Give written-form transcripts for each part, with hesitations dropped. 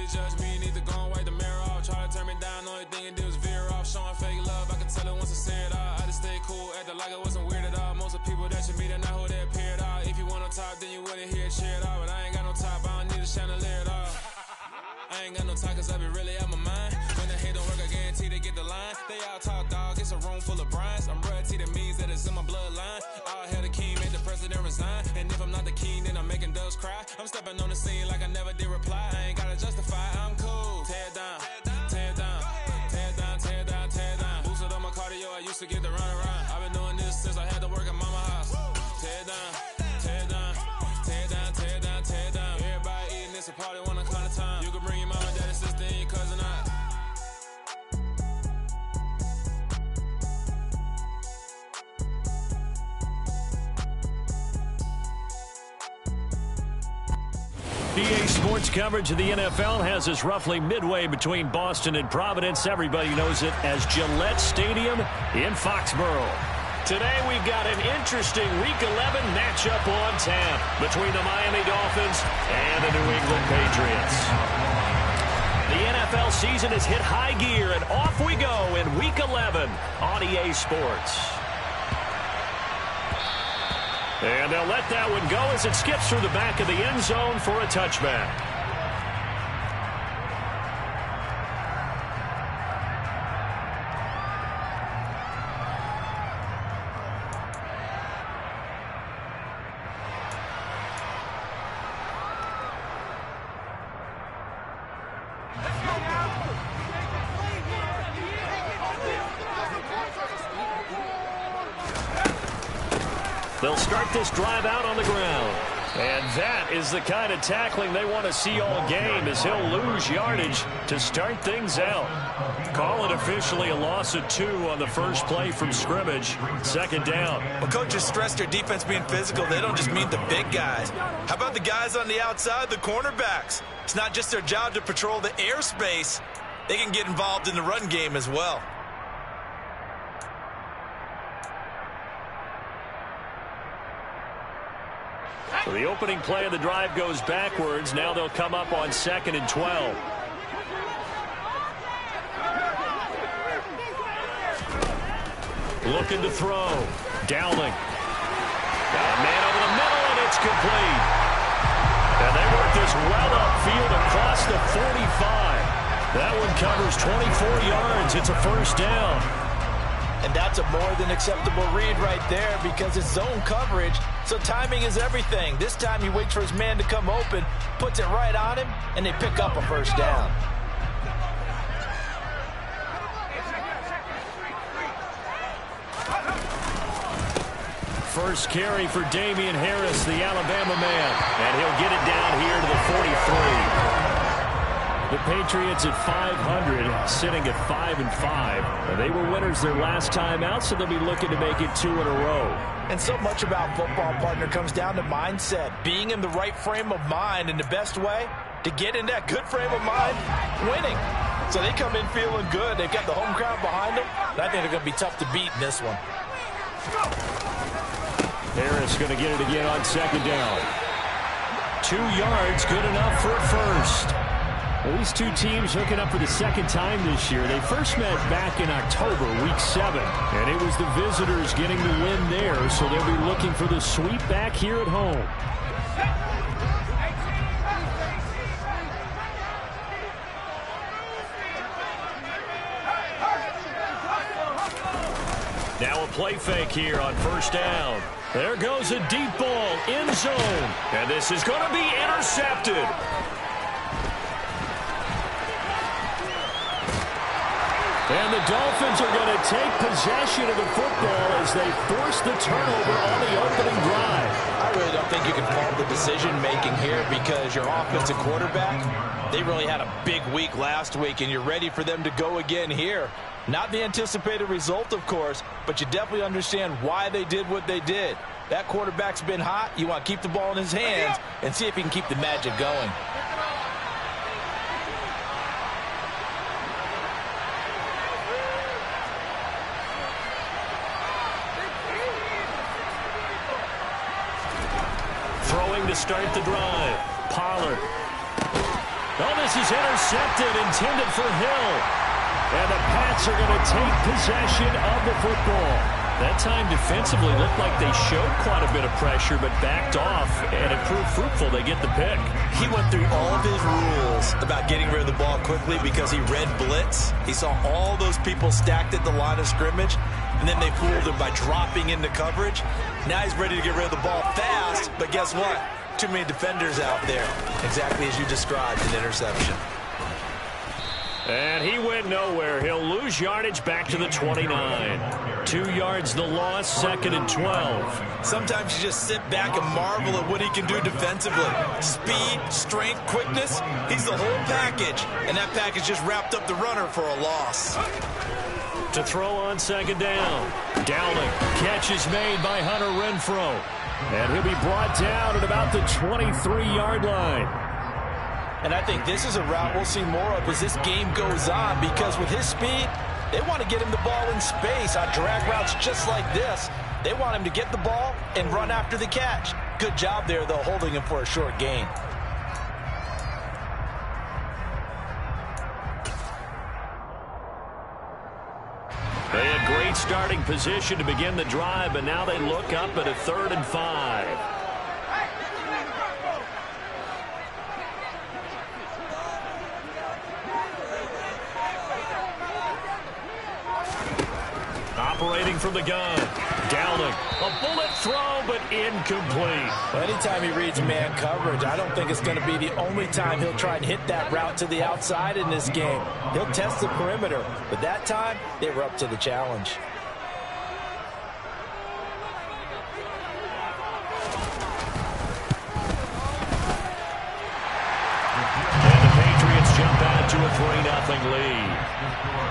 he judge me, need to go and wipe the mirror off. Try to turn me down, only thing he did was veer off. Showing fake love, I can tell it once I say it all. I just stay cool, acting like it wasn't weird at all. Most of the people that you meet are not who they appear at all. If you want on top, then you wouldn't hear it cheer at all. But I ain't got no top, I don't need a chandelier at all. I ain't got no talk, cause I be really out my mind. When the hate don't work, I guarantee they get the line. They all talk, dog, it's a room full of Bryans. I'm royalty, that means that it's in my bloodline. All hail the king, make the president resign. And if I'm not the king, then I'm making doves cry. I'm stepping on the scene like I never did reply. I ain't gotta justify, I'm cool. Tear down, tear down, tear down, tear down, tear down. Boosted on my cardio, I used to get the run around. I've been doing this since I had to work at mama house. Tear down, tear down, tear down, tear down, tear down. Everybody eating, it's a party, 1 o'clock of time. You can bring your mama, daddy, sister, and your cousin out. EA Sports coverage of the NFL has us roughly midway between Boston and Providence. Everybody knows it as Gillette Stadium in Foxborough. Today we've got an interesting Week 11 matchup on tap between the Miami Dolphins and the New England Patriots. The NFL season has hit high gear, and off we go in Week 11 on EA Sports. And they'll let that one go as it skips through the back of the end zone for a touchback. They'll start this drive out on the ground. And that is the kind of tackling they want to see all game, as he'll lose yardage to start things out. Call it officially a loss of 2 on the first play from scrimmage. Second down. Well, coaches stress their defense being physical. They don't just mean the big guys. How about the guys on the outside, the cornerbacks? It's not just their job to patrol the airspace. They can get involved in the run game as well. So the opening play of the drive goes backwards. Now they'll come up on 2nd and 12. Looking to throw. Dowling. Got a man over the middle, and it's complete. And they work this well upfield across the 45. That one covers 24 yards. It's a first down. And that's a more than acceptable read right there because it's zone coverage, so timing is everything. This time he waits for his man to come open, puts it right on him, and they pick up a first down. First carry for Damian Harris, the Alabama man, and he'll get it down here to the 43. The Patriots at 500, sitting at 5-5. They were winners their last time out, so they'll be looking to make it 2 in a row. And so much about football, partner, comes down to mindset. Being in the right frame of mind, and the best way to get in that good frame of mind, winning. So they come in feeling good. They've got the home crowd behind them. I think they're going to be tough to beat in this one. Harris going to get it again on 2nd down. 2 yards, good enough for a first. Well, these two teams hooking up for the second time this year. They first met back in October, Week 7. And it was the visitors getting the win there, so they'll be looking for the sweep back here at home. Now a play fake here on first down. There goes a deep ball, end zone. And this is going to be intercepted. And the Dolphins are going to take possession of the football as they force the turnover on the opening drive. I really don't think you can fault the decision-making here because your offensive quarterback, they really had a big week last week, and you're ready for them to go again here. Not the anticipated result, of course, but you definitely understand why they did what they did. That quarterback's been hot. You want to keep the ball in his hands and see if he can keep the magic going. Throwing to start the drive. Pollard. Oh, this is intercepted, intended for Hill. And the Pats are going to take possession of the football. That time defensively looked like they showed quite a bit of pressure but backed off, and it proved fruitful. They get the pick. He went through all of his rules about getting rid of the ball quickly because he read blitz. He saw all those people stacked at the line of scrimmage, and then they fooled him by dropping into coverage. Now he's ready to get rid of the ball fast, but guess what? Too many defenders out there. Exactly as you described, an interception. And he went nowhere. He'll lose yardage back to the 29. 2 yards the loss, 2nd and 12. Sometimes you just sit back and marvel at what he can do defensively. Speed, strength, quickness, he's the whole package. And that package just wrapped up the runner for a loss. To throw on 2nd down. Dowling, catch is made by Hunter Renfrow. And he'll be brought down at about the 23-yard line. And I think this is a route we'll see more of as this game goes on, because with his speed, they want to get him the ball in space on drag routes just like this. They want him to get the ball and run after the catch. Good job there, though, holding him for a short gain. They had great starting position to begin the drive, but now they look up at a 3rd and 5. Operating from the gun. Dowling. A bullet throw, but incomplete. Well, anytime he reads man coverage, I don't think it's going to be the only time he'll try and hit that route to the outside in this game. He'll test the perimeter, but that time, they were up to the challenge. And the Patriots jump out to a 3-0 lead.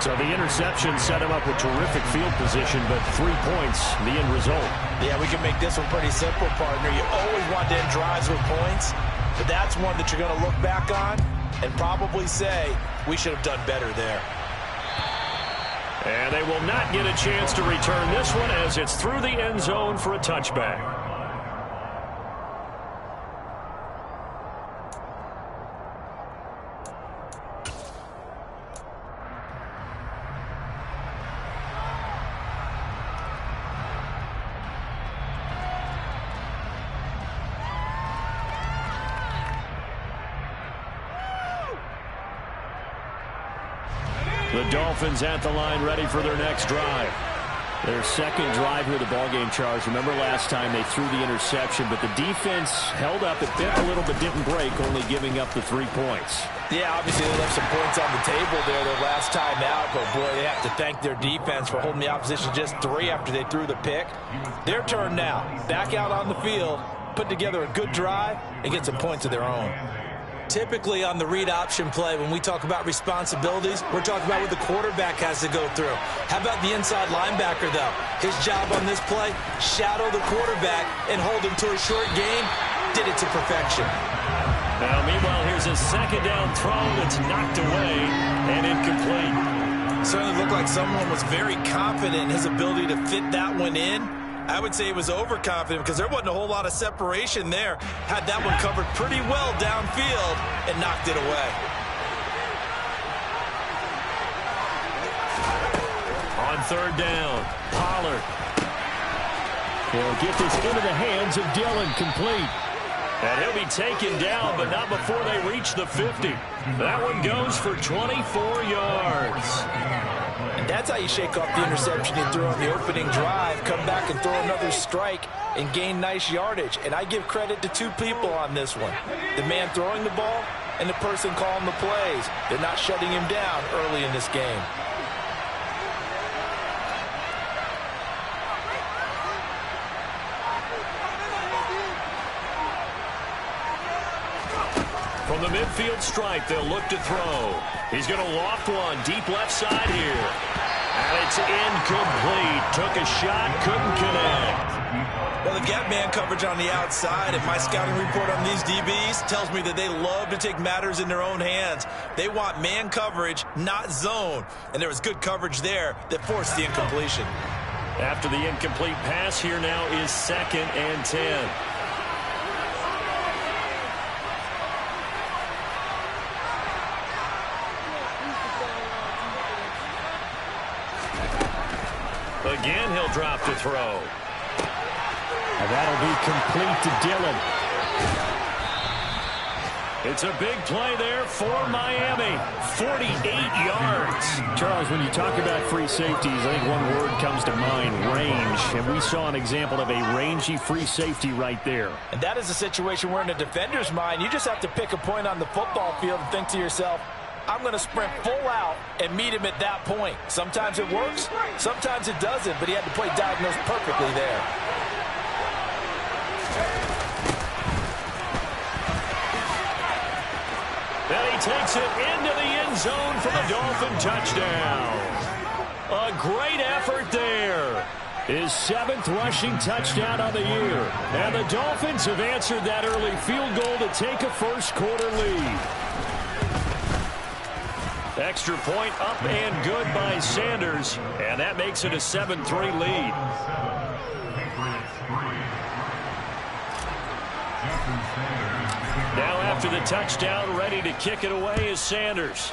So the interception set him up with terrific field position, but 3 points, the end result. Yeah, we can make this one pretty simple, partner. You always want to end drives with points, but that's one that you're going to look back on and probably say, we should have done better there. And they will not get a chance to return this one as it's through the end zone for a touchback. The Dolphins at the line, ready for their next drive. Their second drive here, the ballgame, Charles. Remember last time they threw the interception, but the defense held up. It bent a little, but didn't break, only giving up the 3 points. Yeah, obviously they left some points on the table there their last time out, but boy, they have to thank their defense for holding the opposition just 3 after they threw the pick. Their turn now. Back out on the field, put together a good drive, and get some points of their own. Typically on the read option play, when we talk about responsibilities, we're talking about what the quarterback has to go through. How about the inside linebacker, though? His job on this play, shadow the quarterback and hold him to a short gain. Did it to perfection. Now, meanwhile, here's a 2nd down throw that's knocked away and incomplete. Certainly looked like someone was very confident in his ability to fit that one in. I would say he was overconfident because there wasn't a whole lot of separation there. Had that one covered pretty well downfield and knocked it away. On 3rd down, Pollard. He'll get this into the hands of Dillon, complete. And he'll be taken down, but not before they reach the 50. That one goes for 24 yards. And that's how you shake off the interception you threw on the opening drive. Come back and throw another strike and gain nice yardage. And I give credit to 2 people on this one. The man throwing the ball and the person calling the plays. They're not shutting him down early in this game. From the midfield stripe, they'll look to throw. He's going to loft one deep left side here. And it's incomplete. Took a shot, couldn't connect. Well, they've got man coverage on the outside, and my scouting report on these DBs tells me that they love to take matters in their own hands. They want man coverage, not zone. And there was good coverage there that forced the incompletion. After the incomplete pass, here now is 2nd and 10. Again, he'll drop to throw. And that'll be complete to Dillon. It's a big play there for Miami. 48 yards. Charles, when you talk about free safeties, I think one word comes to mind, range. And we saw an example of a rangy free safety right there. And that is a situation where in a defender's mind, you just have to pick a point on the football field and think to yourself, I'm going to sprint full out and meet him at that point. Sometimes it works, sometimes it doesn't, but he had to play diagnosed perfectly there. And he takes it into the end zone for the Dolphin touchdown. A great effort there. His 7th rushing touchdown on the year. And the Dolphins have answered that early field goal to take a first-quarter lead. Extra point up and good by Sanders. And that makes it a 7-3 lead. Now after the touchdown, ready to kick it away is Sanders.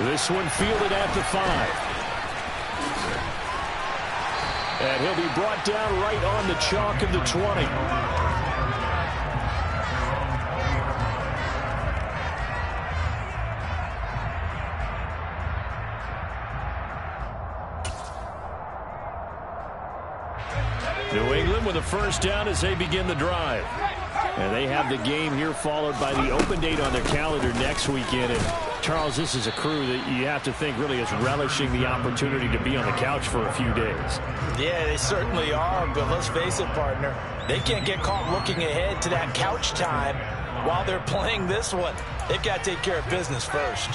This one fielded at the 5. And he'll be brought down right on the chalk of the 20. New England with a first down as they begin the drive. And they have the game here followed by the open date on their calendar next weekend. And Charles, this is a crew that you have to think really is relishing the opportunity to be on the couch for a few days. Yeah, they certainly are, but let's face it, partner. They can't get caught looking ahead to that couch time while they're playing this one. They've got to take care of business first.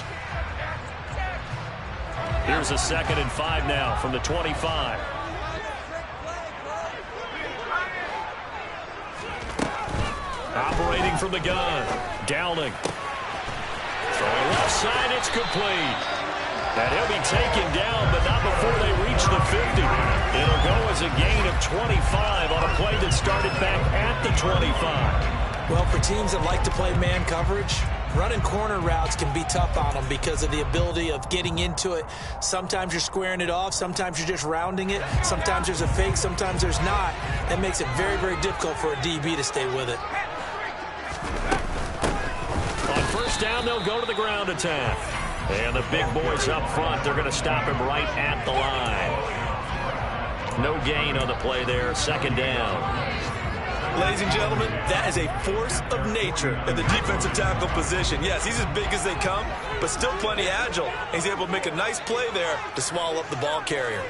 Here's a 2nd and 5 now from the 25. Operating from the gun. Downing. Throwing left side, it's complete. And he'll be taken down, but not before they reach the 50. It'll go as a gain of 25 on a play that started back at the 25. Well, for teams that like to play man coverage, running corner routes can be tough on them because of the ability of getting into it. Sometimes you're squaring it off. Sometimes you're just rounding it. Sometimes there's a fake. Sometimes there's not. That makes it very, very difficult for a DB to stay with it. On first down, they'll go to the ground attack. And the big boys up front, they're going to stop him right at the line. No gain on the play there. 2nd down. Ladies and gentlemen, that is a force of nature in the defensive tackle position. Yes, he's as big as they come, but still plenty agile. He's able to make a nice play there to swallow up the ball carrier.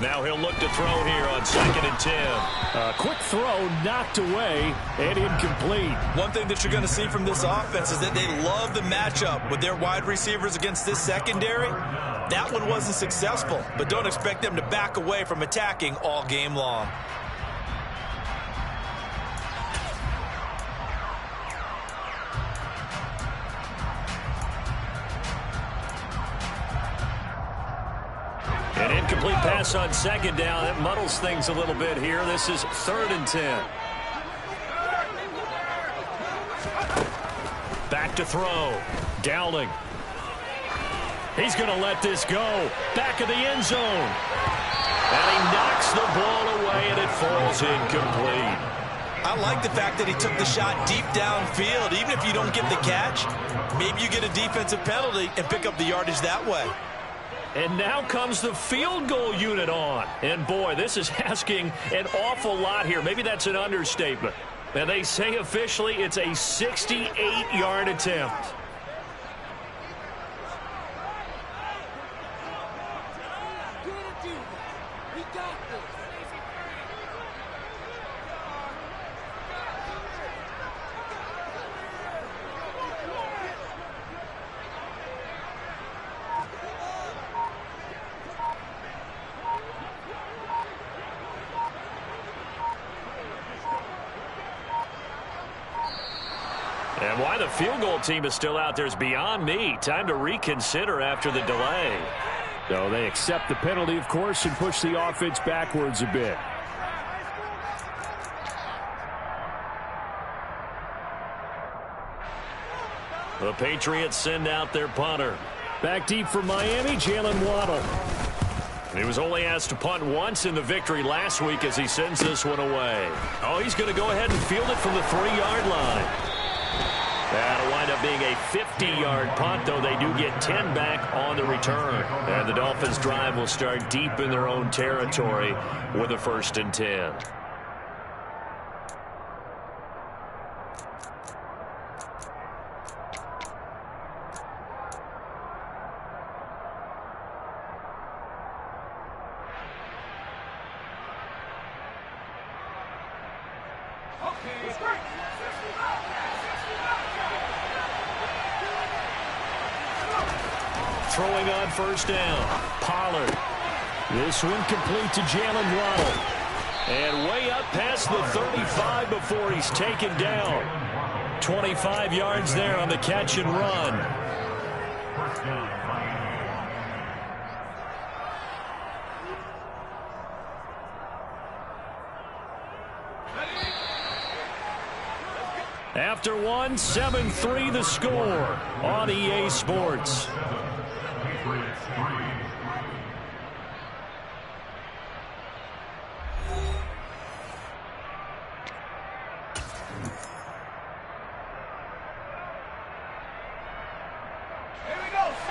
Now he'll look to throw here on 2nd and 10. A quick throw knocked away and incomplete. One thing that you're going to see from this offense is that they love the matchup with their wide receivers against this secondary. That one wasn't successful, but don't expect them to back away from attacking all game long. An incomplete pass on 2nd down. That muddles things a little bit here. This is 3rd and 10. Back to throw. Downing. He's going to let this go. Back of the end zone. And he knocks the ball away, and it falls incomplete. I like the fact that he took the shot deep downfield. Even if you don't get the catch, maybe you get a defensive penalty and pick up the yardage that way. And now comes the field goal unit on. And, boy, this is asking an awful lot here. Maybe that's an understatement. And they say officially it's a 68-yard attempt. And why the field goal team is still out there is beyond me. Time to reconsider after the delay. So they accept the penalty, of course, and push the offense backwards a bit. The Patriots send out their punter. Back deep for Miami, Jalen Waddle. He was only asked to punt once in the victory last week as he sends this one away. Oh, he's going to go ahead and field it from the 3-yard line. That'll wind up being a 50-yard punt, though they do get 10 back on the return. And the Dolphins' drive will start deep in their own territory with a 1st and 10. Throwing on 1st down. Pollard. This one complete to Jalen Waddle. And way up past the 35 before he's taken down. 25 yards there on the catch and run. After one, 7-3 the score on EA Sports.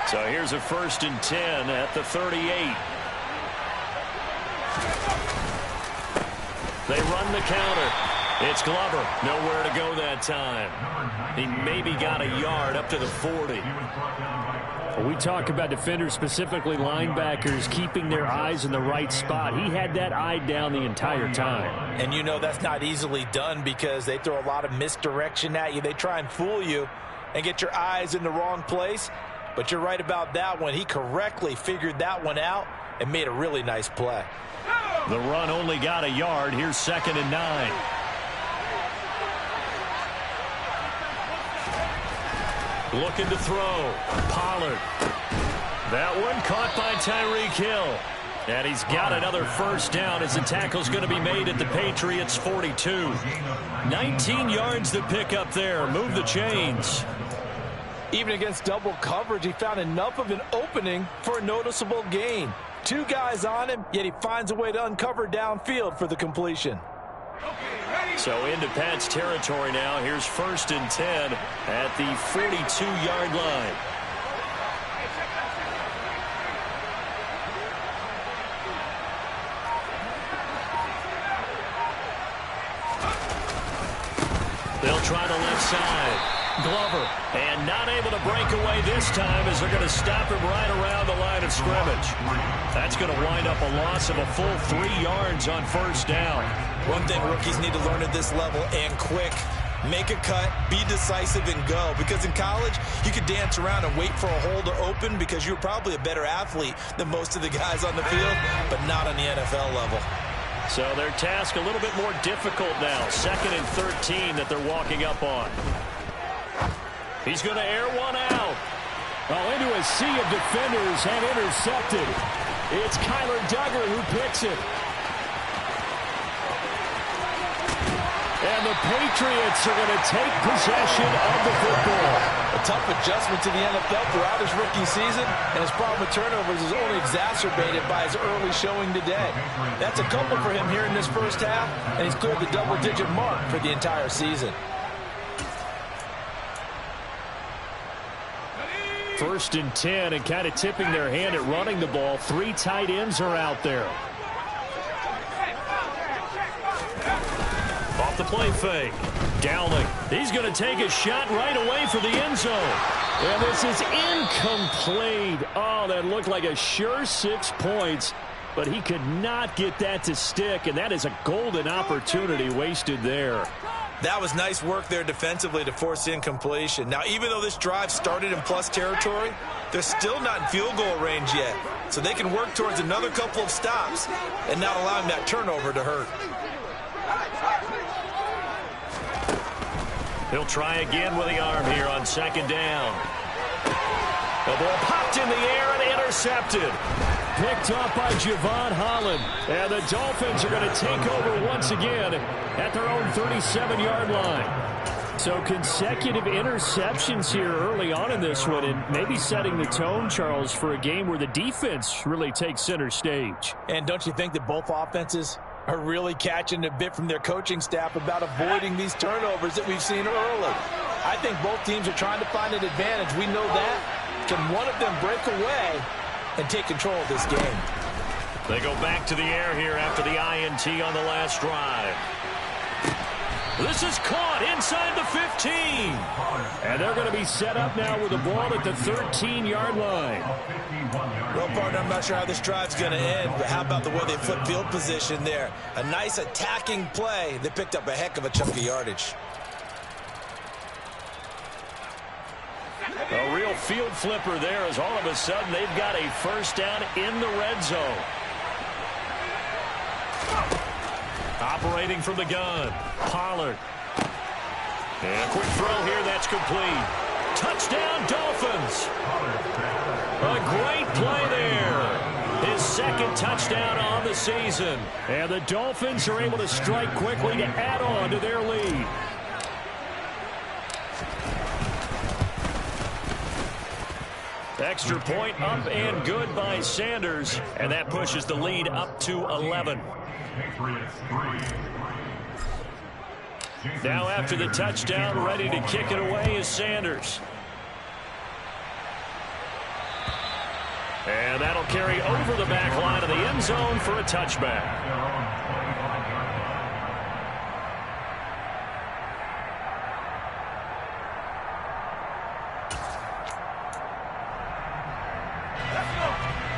So here's a 1st and 10 at the 38. They run the counter. It's Glover. Nowhere to go that time. He maybe got a yard up to the 40. We talk about defenders, specifically linebackers, keeping their eyes in the right spot. He had that eye down the entire time. And you know that's not easily done because they throw a lot of misdirection at you. They try and fool you and get your eyes in the wrong place. But you're right about that one. He correctly figured that one out and made a really nice play. The run only got a yard. Here's 2nd and 9. Looking to throw. Pollard. That one caught by Tyreek Hill. And he's got another 1st down as the tackle's going to be made at the Patriots' 42. 19 yards to pick up there. Move the chains. Even against double coverage, he found enough of an opening for a noticeable gain. 2 guys on him, yet he finds a way to uncover downfield for the completion. So into Pat's territory now. Here's 1st and 10 at the 42-yard line. They'll try the left side. Glover, and not able to break away this time as they're going to stop him right around the line of scrimmage. That's going to wind up a loss of a full 3 yards on 1st down. One thing rookies need to learn at this level, and quick, make a cut, be decisive, and go. Because in college, you could dance around and wait for a hole to open because you're probably a better athlete than most of the guys on the field, but not on the NFL level. So their task a little bit more difficult now. 2nd and 13 that they're walking up on. He's going to air one out. Oh, into a sea of defenders and intercepted. It's Kyler Duggar who picks it. And the Patriots are going to take possession of the football. A tough adjustment to the NFL throughout his rookie season, and his problem with turnovers is only exacerbated by his early showing today. That's a couple for him here in this 1st half, and he's cleared the double-digit mark for the entire season. 1st and 10, and kind of tipping their hand at running the ball. 3 tight ends are out there. Off the play fake. Dowling. He's going to take a shot right away for the end zone. And this is incomplete. Oh, that looked like a sure 6 points, but he could not get that to stick, and that is a golden opportunity wasted there. That was nice work there defensively to force incompletion. Now, even though this drive started in plus territory, they're still not in field goal range yet. So they can work towards another couple of stops and not allowing that turnover to hurt. He'll try again with the arm here on 2nd down. The ball popped in the air and intercepted. Picked up by Javon Holland. And the Dolphins are going to take over once again at their own 37-yard line. So consecutive interceptions here early on in this one, and maybe setting the tone, Charles, for a game where the defense really takes center stage. And don't you think that both offenses are really catching a bit from their coaching staff about avoiding these turnovers that we've seen early? I think both teams are trying to find an advantage. We know that. Can one of them break away and take control of this game? They go back to the air here after the INT on the last drive. This is caught inside the 15. And they're going to be set up now with the ball at the 13-yard line. Well, partner, I'm not sure how this drive's going to end, but how about the way they flip field position there? A nice attacking play that picked up a heck of a chunk of yardage. A real field flipper there as all of a sudden they've got a first down in the red zone. Operating from the gun, Pollard. And a quick throw here, that's complete. Touchdown, Dolphins. A great play there. His second touchdown on the season. And the Dolphins are able to strike quickly to add on to their lead. Extra point up and good by Sanders. And that pushes the lead up to 11. Now after the touchdown, ready to kick it away is Sanders. And that'll carry over the back line of the end zone for a touchback.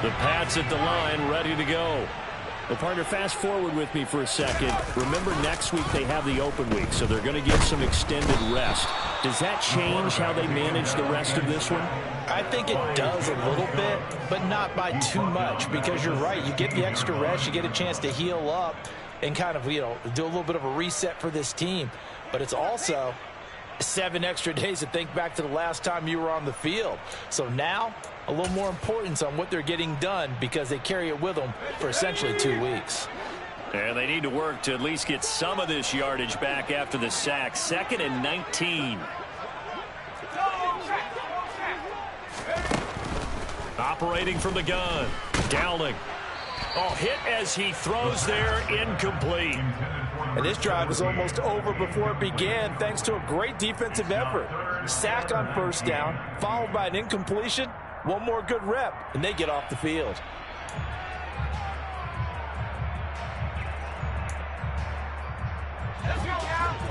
The Pats at the line, ready to go. Well, partner, fast forward with me for a second. Remember, next week they have the open week, so they're going to get some extended rest. Does that change how they manage the rest of this one? I think it does a little bit, but not by too much, because you're right. You get the extra rest, you get a chance to heal up and kind of, do a little bit of a reset for this team. But it's also 7 extra days to think back to the last time you were on the field. So now, a little more importance on what they're getting done because they carry it with them for essentially 2 weeks. And they need to work to at least get some of this yardage back after the sack. 2nd and 19. Operating from the gun. Dowling. Oh, hit as he throws there, incomplete. And this drive was almost over before it began thanks to a great defensive effort. Sack on first down, followed by an incompletion. One more good rep, and they get off the field.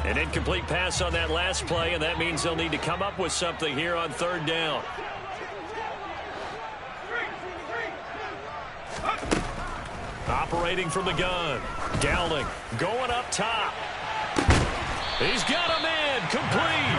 An incomplete pass on that last play, and that means they'll need to come up with something here on 3rd down. Operating from the gun. Dowling going up top. He's got him in. Complete.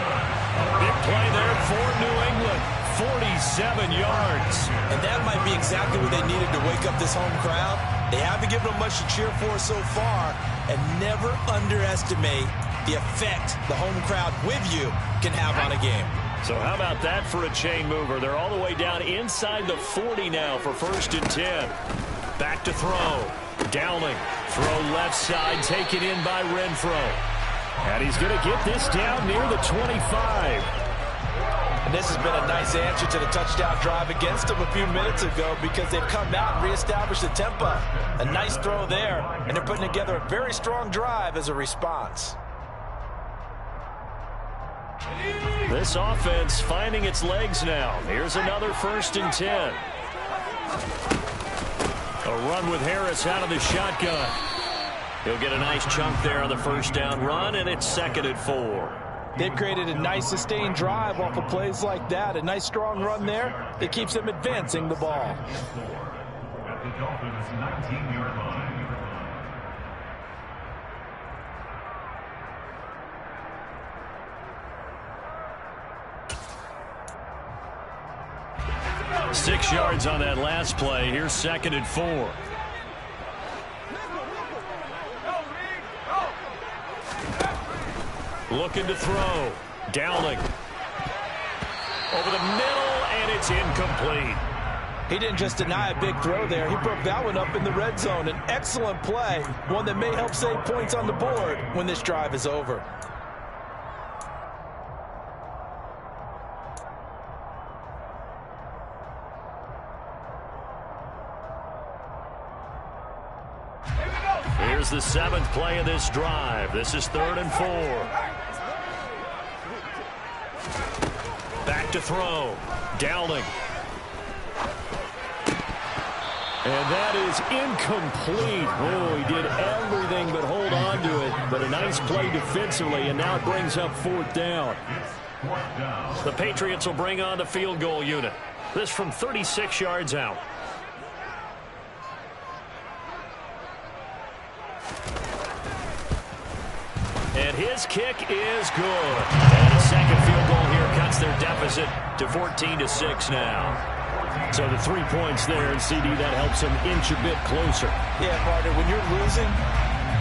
Big play there for New England. 47 yards. And that might be exactly what they needed to wake up this home crowd. They haven't given them much to cheer for so far. And never underestimate the effect the home crowd with you can have on a game. So how about that for a chain mover? They're all the way down inside the 40 now for 1st and 10. Back to throw. Dowling. Throw left side. Taken in by Renfro. And he's going to get this down near the 25. And this has been a nice answer to the touchdown drive against them a few minutes ago because they've come out and reestablished the tempo. A nice throw there, and they're putting together a very strong drive as a response. This offense finding its legs now. Here's another 1st and 10. A run with Harris out of the shotgun. He'll get a nice chunk there on the 1st down run, and it's 2nd and 4. They've created a nice sustained drive off of plays like that. A nice strong run there that keeps them advancing the ball. At the Dolphins' 19-yard line. Six yards on that last play. Here's 2nd and 4. Looking to throw. Dowling. Over the middle, and it's incomplete. He didn't just deny a big throw there. He broke that one up in the red zone. An excellent play. One that may help save points on the board when this drive is over. the 7th play of this drive. This is 3rd and 4. Back to throw. Downing. And that is incomplete. Oh, he did everything but hold on to it. But a nice play defensively, and now it brings up 4th down. The Patriots will bring on the field goal unit. This from 36 yards out. And his kick is good. And a second field goal here cuts their deficit to 14-6 now. So the 3 points there, and CD, that helps them inch a bit closer. Yeah, partner, when you're losing,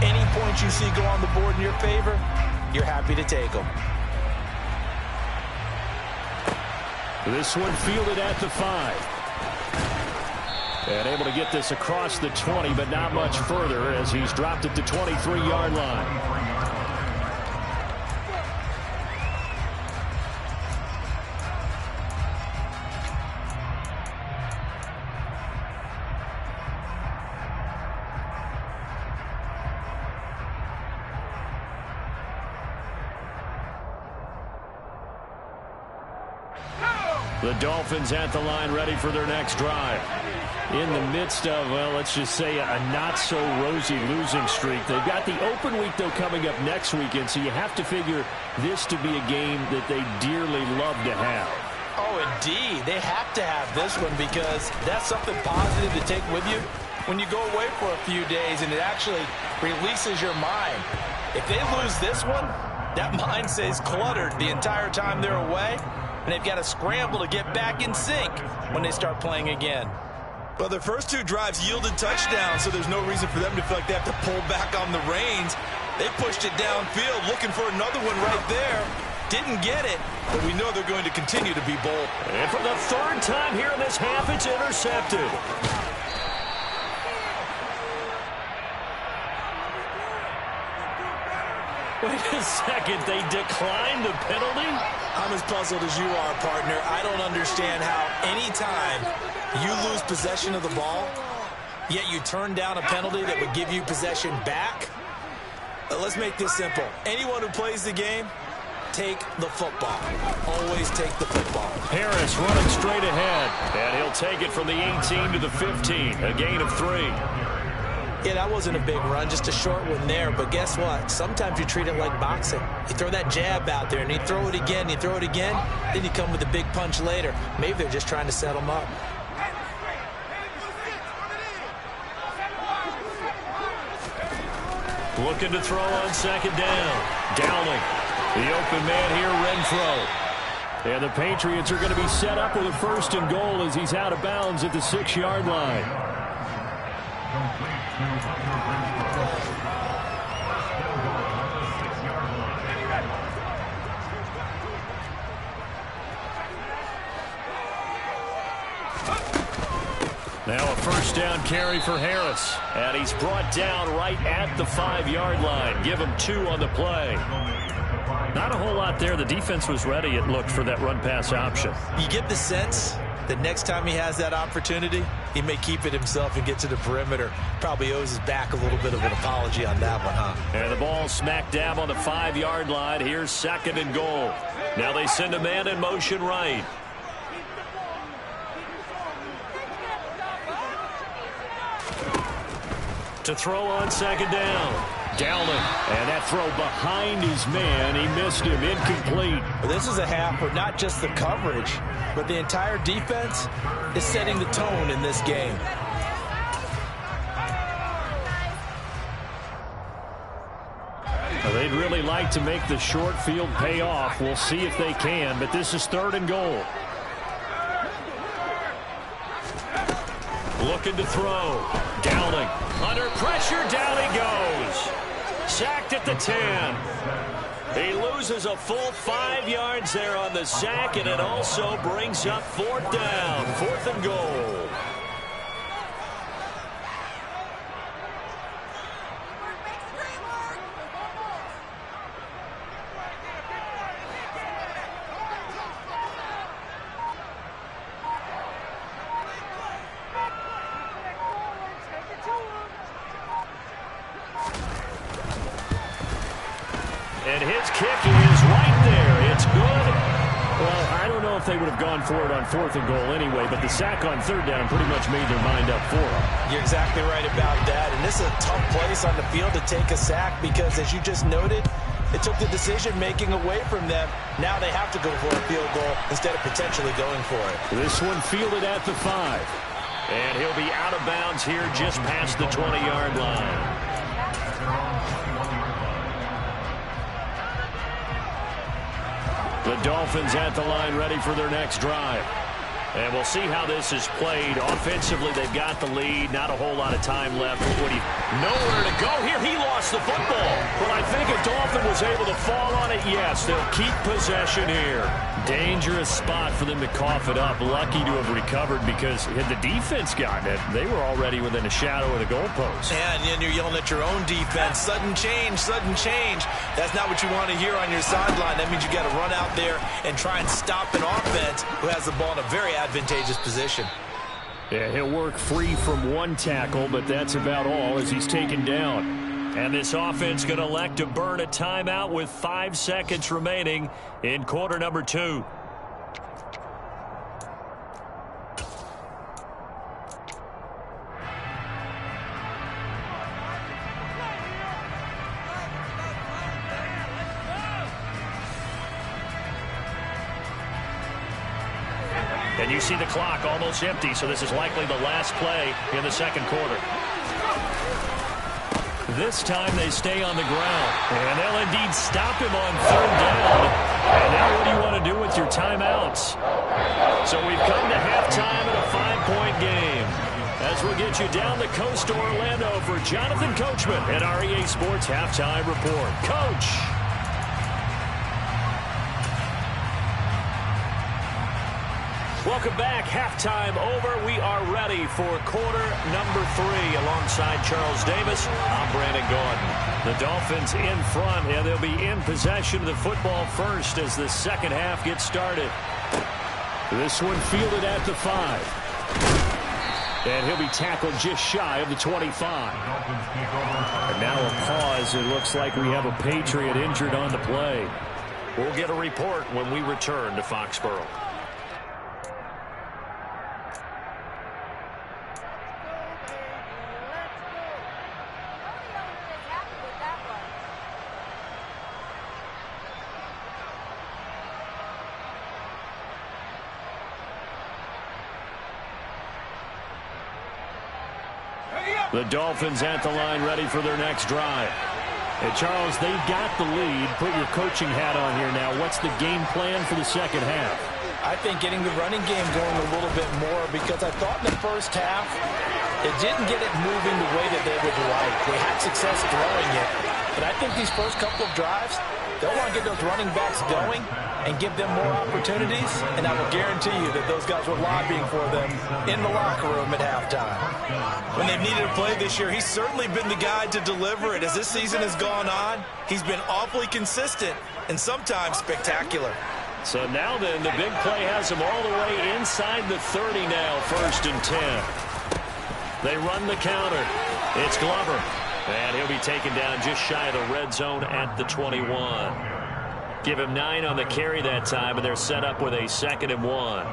any points you see go on the board in your favor, you're happy to take them. This one fielded at the 5. And able to get this across the 20, but not much further as he's dropped it to 23-yard line. The Dolphins at the line ready for their next drive. In the midst of, well, let's just say a not-so-rosy losing streak. They've got the open week, though, coming up next weekend, so you have to figure this to be a game that they dearly love to have. Oh, indeed. They have to have this one because that's something positive to take with you when you go away for a few days, and it actually releases your mind. If they lose this one, that mind stays cluttered the entire time they're away, and they've got to scramble to get back in sync when they start playing again. Well, their first 2 drives yielded touchdowns, so there's no reason for them to feel like they have to pull back on the reins. They pushed it downfield, looking for another one right there. Didn't get it, but we know they're going to continue to be bold. And for the 3rd time here in this half, it's intercepted. Wait a second, they declined the penalty? I'm as puzzled as you are, partner. I don't understand how any time you lose possession of the ball, yet you turn down a penalty that would give you possession back. Let's make this simple. Anyone who plays the game, take the football. Always take the football. Harris running straight ahead, and he'll take it from the 18 to the 15, a gain of 3. Yeah, that wasn't a big run, just a short one there. But guess what? Sometimes you treat it like boxing. You throw that jab out there, and you throw it again, then you come with a big punch later. Maybe they're just trying to set them up. Looking to throw on 2nd down. Downing. The open man here, Renfro. And the Patriots are going to be set up with a 1st and goal as he's out of bounds at the 6-yard line. Now a 1st down carry for Harris. And he's brought down right at the 5-yard line. Give him 2 on the play. Not a whole lot there. The defense was ready, it looked, for that run-pass option. You get the sense that next time he has that opportunity, he may keep it himself and get to the perimeter. Probably owes his back a little bit of an apology on that one, huh? And the ball smack dab on the 5-yard line. Here's 2nd and goal. Now they send a man in motion right. To throw on 2nd down. Downing. And that throw behind his man. He missed him. Incomplete. Well, this is a half where not just the coverage, but the entire defense is setting the tone in this game. Well, they'd really like to make the short field pay off. We'll see if they can, but this is 3rd and goal. Looking to throw. Downing. Under pressure, down he goes. Sacked at the 10. He loses a full 5 yards there on the sack, and it also brings up 4th down. 4th and goal. And his kick is right there. It's good. Well, I don't know if they would have gone for it on 4th and goal anyway, but the sack on 3rd down pretty much made their mind up for them. You're exactly right about that. And this is a tough place on the field to take a sack because, as you just noted, it took the decision-making away from them. Now they have to go for a field goal instead of potentially going for it. This one fielded at the 5. And he'll be out of bounds here just past the 20-yard line. The Dolphins at the line ready for their next drive. And we'll see how this is played. Offensively, they've got the lead. Not a whole lot of time left. Nowhere to go here. He lost the football. But I think if Dolphin was able to fall on it, yes, they'll keep possession here. Dangerous spot for them to cough it up. Lucky to have recovered because had the defense gotten it, they were already within a shadow of the goalpost. And then you're yelling at your own defense. Sudden change, sudden change. That's not what you want to hear on your sideline. That means you got to run out there and try and stop an offense who has the ball in a very advantageous position. Yeah, he'll work free from one tackle, but that's about all as he's taken down. And this offense going to elect to burn a timeout with 5 seconds remaining in quarter number 2. And you see the clock almost empty, so this is likely the last play in the second quarter. This time they stay on the ground, and they'll indeed stop him on 3rd down. And now what do you want to do with your timeouts? So we've come to halftime in a 5-point game. As we'll get you down the coast to Orlando for Jonathan Coachman at our EA Sports Halftime Report. Coach! Welcome back. Halftime over. We are ready for quarter number 3 alongside Charles Davis. I'm Brandon Gordon. The Dolphins in front, and they'll be in possession of the football first as the second half gets started. This one fielded at the 5. And he'll be tackled just shy of the 25. And now a pause. It looks like we have a Patriot injured on the play. We'll get a report when we return to Foxborough. The Dolphins at the line ready for their next drive. And Charles, they've got the lead. Put your coaching hat on here now. What's the game plan for the second half? I think getting the running game going a little bit more because I thought in the first half it didn't get it moving the way that they would like. They had success throwing it. But I think these first couple of drives, they'll want to get those running backs going and give them more opportunities, and I will guarantee you that those guys were lobbying for them in the locker room at halftime. When they've needed a play this year, he's certainly been the guy to deliver it. As this season has gone on, he's been awfully consistent and sometimes spectacular. So now then, the big play has him all the way inside the 30 now, 1st and 10. They run the counter. It's Glover. And he'll be taken down just shy of the red zone at the 21. Give him 9 on the carry that time, and they're set up with a 2nd and 1.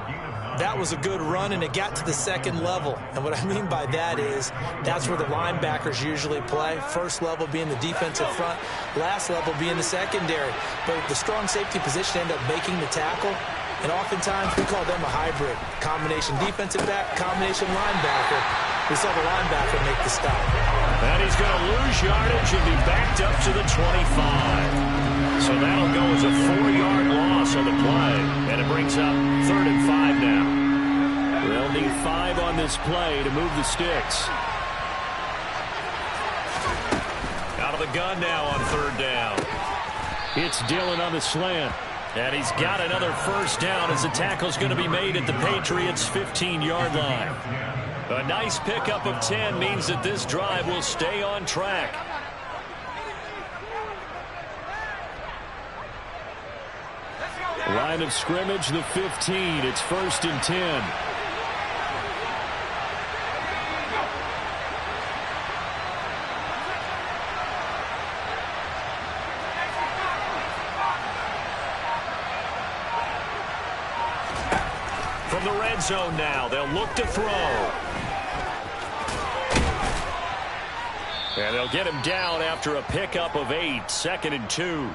That was a good run, and it got to the second level. And what I mean by that is that's where the linebackers usually play. First level being the defensive front, last level being the secondary. But the strong safety position ended up making the tackle, and oftentimes we call them a hybrid. Combination defensive back, combination linebacker. We saw the linebacker make the stop. And he's going to lose yardage and be backed up to the 25. So that'll go as a 4-yard loss on the play. And it brings up 3rd and 5 now. They'll need 5 on this play to move the sticks. Out of the gun now on 3rd down. It's Dillon on the slant. And he's got another first down as the tackle's going to be made at the Patriots' 15-yard line. A nice pickup of 10 means that this drive will stay on track. Line of scrimmage, the 15. It's 1st and 10. from the red zone now. They'll look to throw. And they'll get him down after a pickup of 8, 2nd and 2.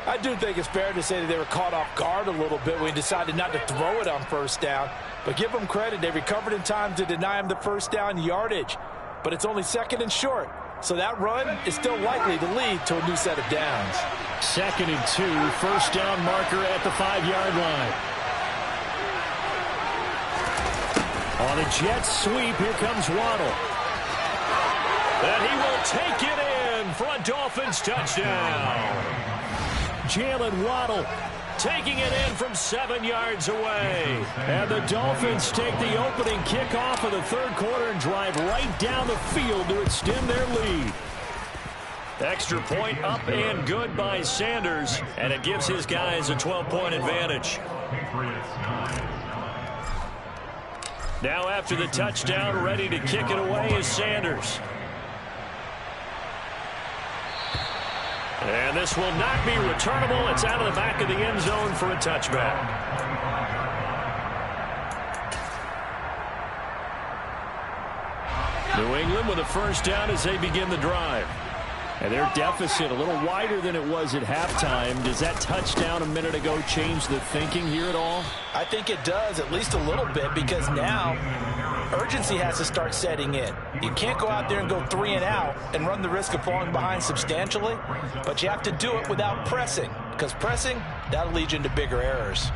I do think it's fair to say that they were caught off guard a little bit when he decided not to throw it on first down. But give them credit. They recovered in time to deny him the first down yardage. But it's only 2nd and short. So that run is still likely to lead to a new set of downs. 2nd and 2, first down marker at the 5-yard line. On a jet sweep, here comes Waddle. And he will take it in for a Dolphins touchdown. Jalen Waddle taking it in from 7 yards away. And the Dolphins take the opening kickoff of the third quarter and drive right down the field to extend their lead. Extra point up and good by Sanders, and it gives his guys a 12-point advantage. Now after the touchdown, ready to kick it away is Sanders. And this will not be returnable. It's out of the back of the end zone for a touchback. New England with a first down as they begin the drive. And their deficit a little wider than it was at halftime. Does that touchdown a minute ago change the thinking here at all? I think it does, at least a little bit, because now urgency has to start setting in. You can't go out there and go 3 and out and run the risk of falling behind substantially, but you have to do it without pressing, because pressing, that'll lead you into bigger errors.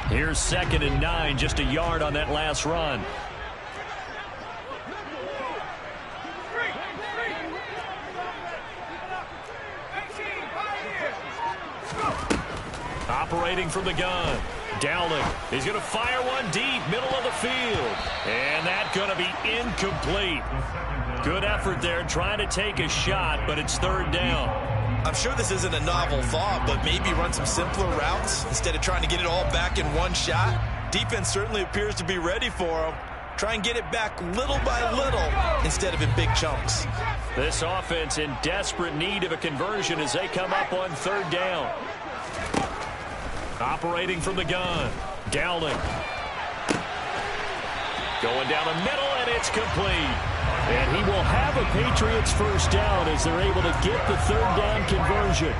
Here's 2nd and 9, just a yard on that last run. Operating from the gun. Dowling. He's going to fire one deep, middle of the field. And that's going to be incomplete. Good effort there trying to take a shot, but it's 3rd down. I'm sure this isn't a novel thought, but maybe run some simpler routes instead of trying to get it all back in one shot. Defense certainly appears to be ready for him. Try and get it back little by little instead of in big chunks. This offense in desperate need of a conversion as they come up on 3rd down. Operating from the gun. Dowling. Going down the middle, and it's complete. And he will have a Patriots first down as they're able to get the 3rd down conversion.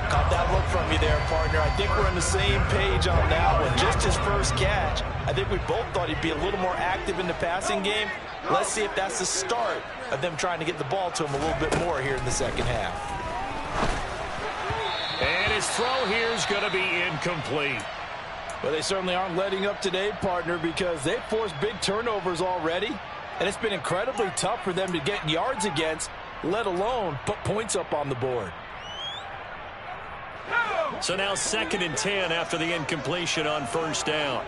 Caught that look from you there, partner. I think we're on the same page on that one. Just his first catch. I think we both thought he'd be a little more active in the passing game. Let's see if that's the start of them trying to get the ball to him a little bit more here in the second half. And his throw here is going to be incomplete. Well, they certainly aren't letting up today, partner, because they've forced big turnovers already. And it's been incredibly tough for them to get yards against, let alone put points up on the board. So now 2nd and 10 after the incompletion on 1st down.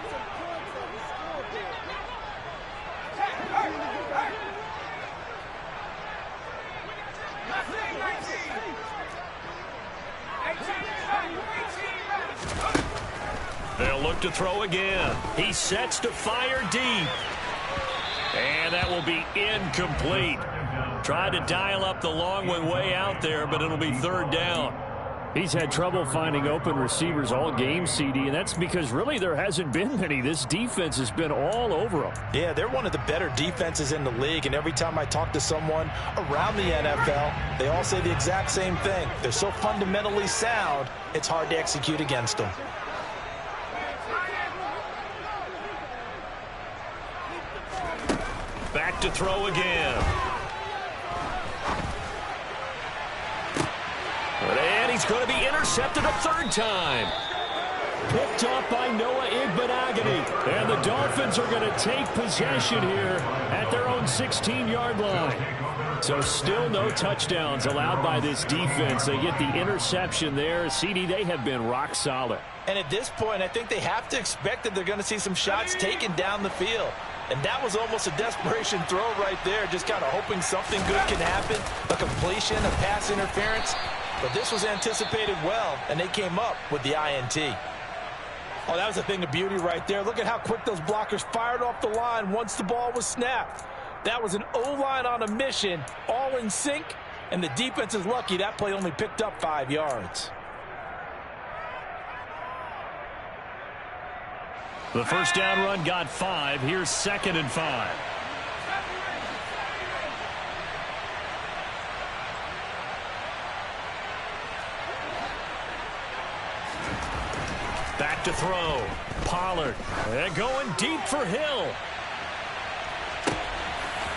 They'll look to throw again. He sets to fire deep. And that will be incomplete. Tried to dial up the long one way out there, but it'll be 3rd down. He's had trouble finding open receivers all game, CD, and that's because really there hasn't been many. This defense has been all over them. Yeah, they're one of the better defenses in the league, and every time I talk to someone around the NFL, they all say the exact same thing. They're so fundamentally sound, it's hard to execute against them. Back to throw again. And he's going to be intercepted a 3rd time. Picked off by Noah Igbenogany. And the Dolphins are going to take possession here at their own 16-yard line. So still no touchdowns allowed by this defense. They get the interception there. CD, they have been rock solid. And at this point, I think they have to expect that they're going to see some shots taken down the field. And that was almost a desperation throw right there, just kind of hoping something good can happen, a completion, a pass interference. But this was anticipated well, and they came up with the INT. Oh, that was a thing of beauty right there. Look at how quick those blockers fired off the line once the ball was snapped. That was an O-line on a mission, all in sync, and the defense is lucky that play only picked up 5 yards. The first down run got 5. Here's 2nd and 5. Back to throw. Pollard. And going deep for Hill.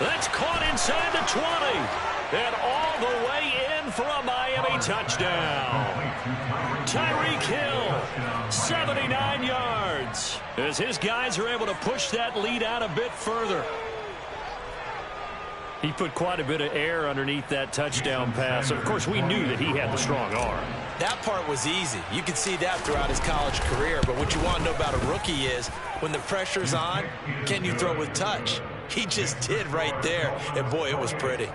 That's caught inside the 20. And all the way in for a Miami touchdown. Tyreek Hill, 79 yards. As his guys are able to push that lead out a bit further. He put quite a bit of air underneath that touchdown pass. Of course, we knew that he had the strong arm. That part was easy. You could see that throughout his college career. But what you want to know about a rookie is when the pressure's on, can you throw with touch? He just did right there. And, boy, it was pretty.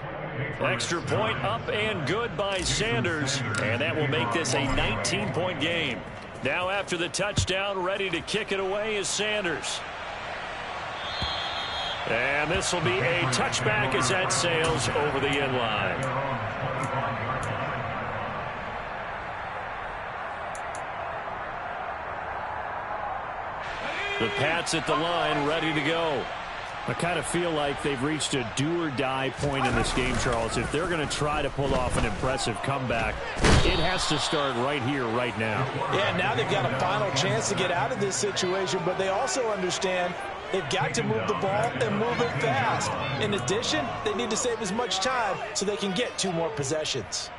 Extra point up and good by Sanders. And that will make this a 19-point game. Now after the touchdown, ready to kick it away is Sanders. And this will be a touchback as that sails over the end line. The Pats at the line, ready to go. I kind of feel like they've reached a do-or-die point in this game, Charles. If they're going to try to pull off an impressive comeback, it has to start right here, right now. Yeah, now they've got a final chance to get out of this situation, but they also understand they've got to move the ball and move it fast. In addition, they need to save as much time so they can get 2 more possessions.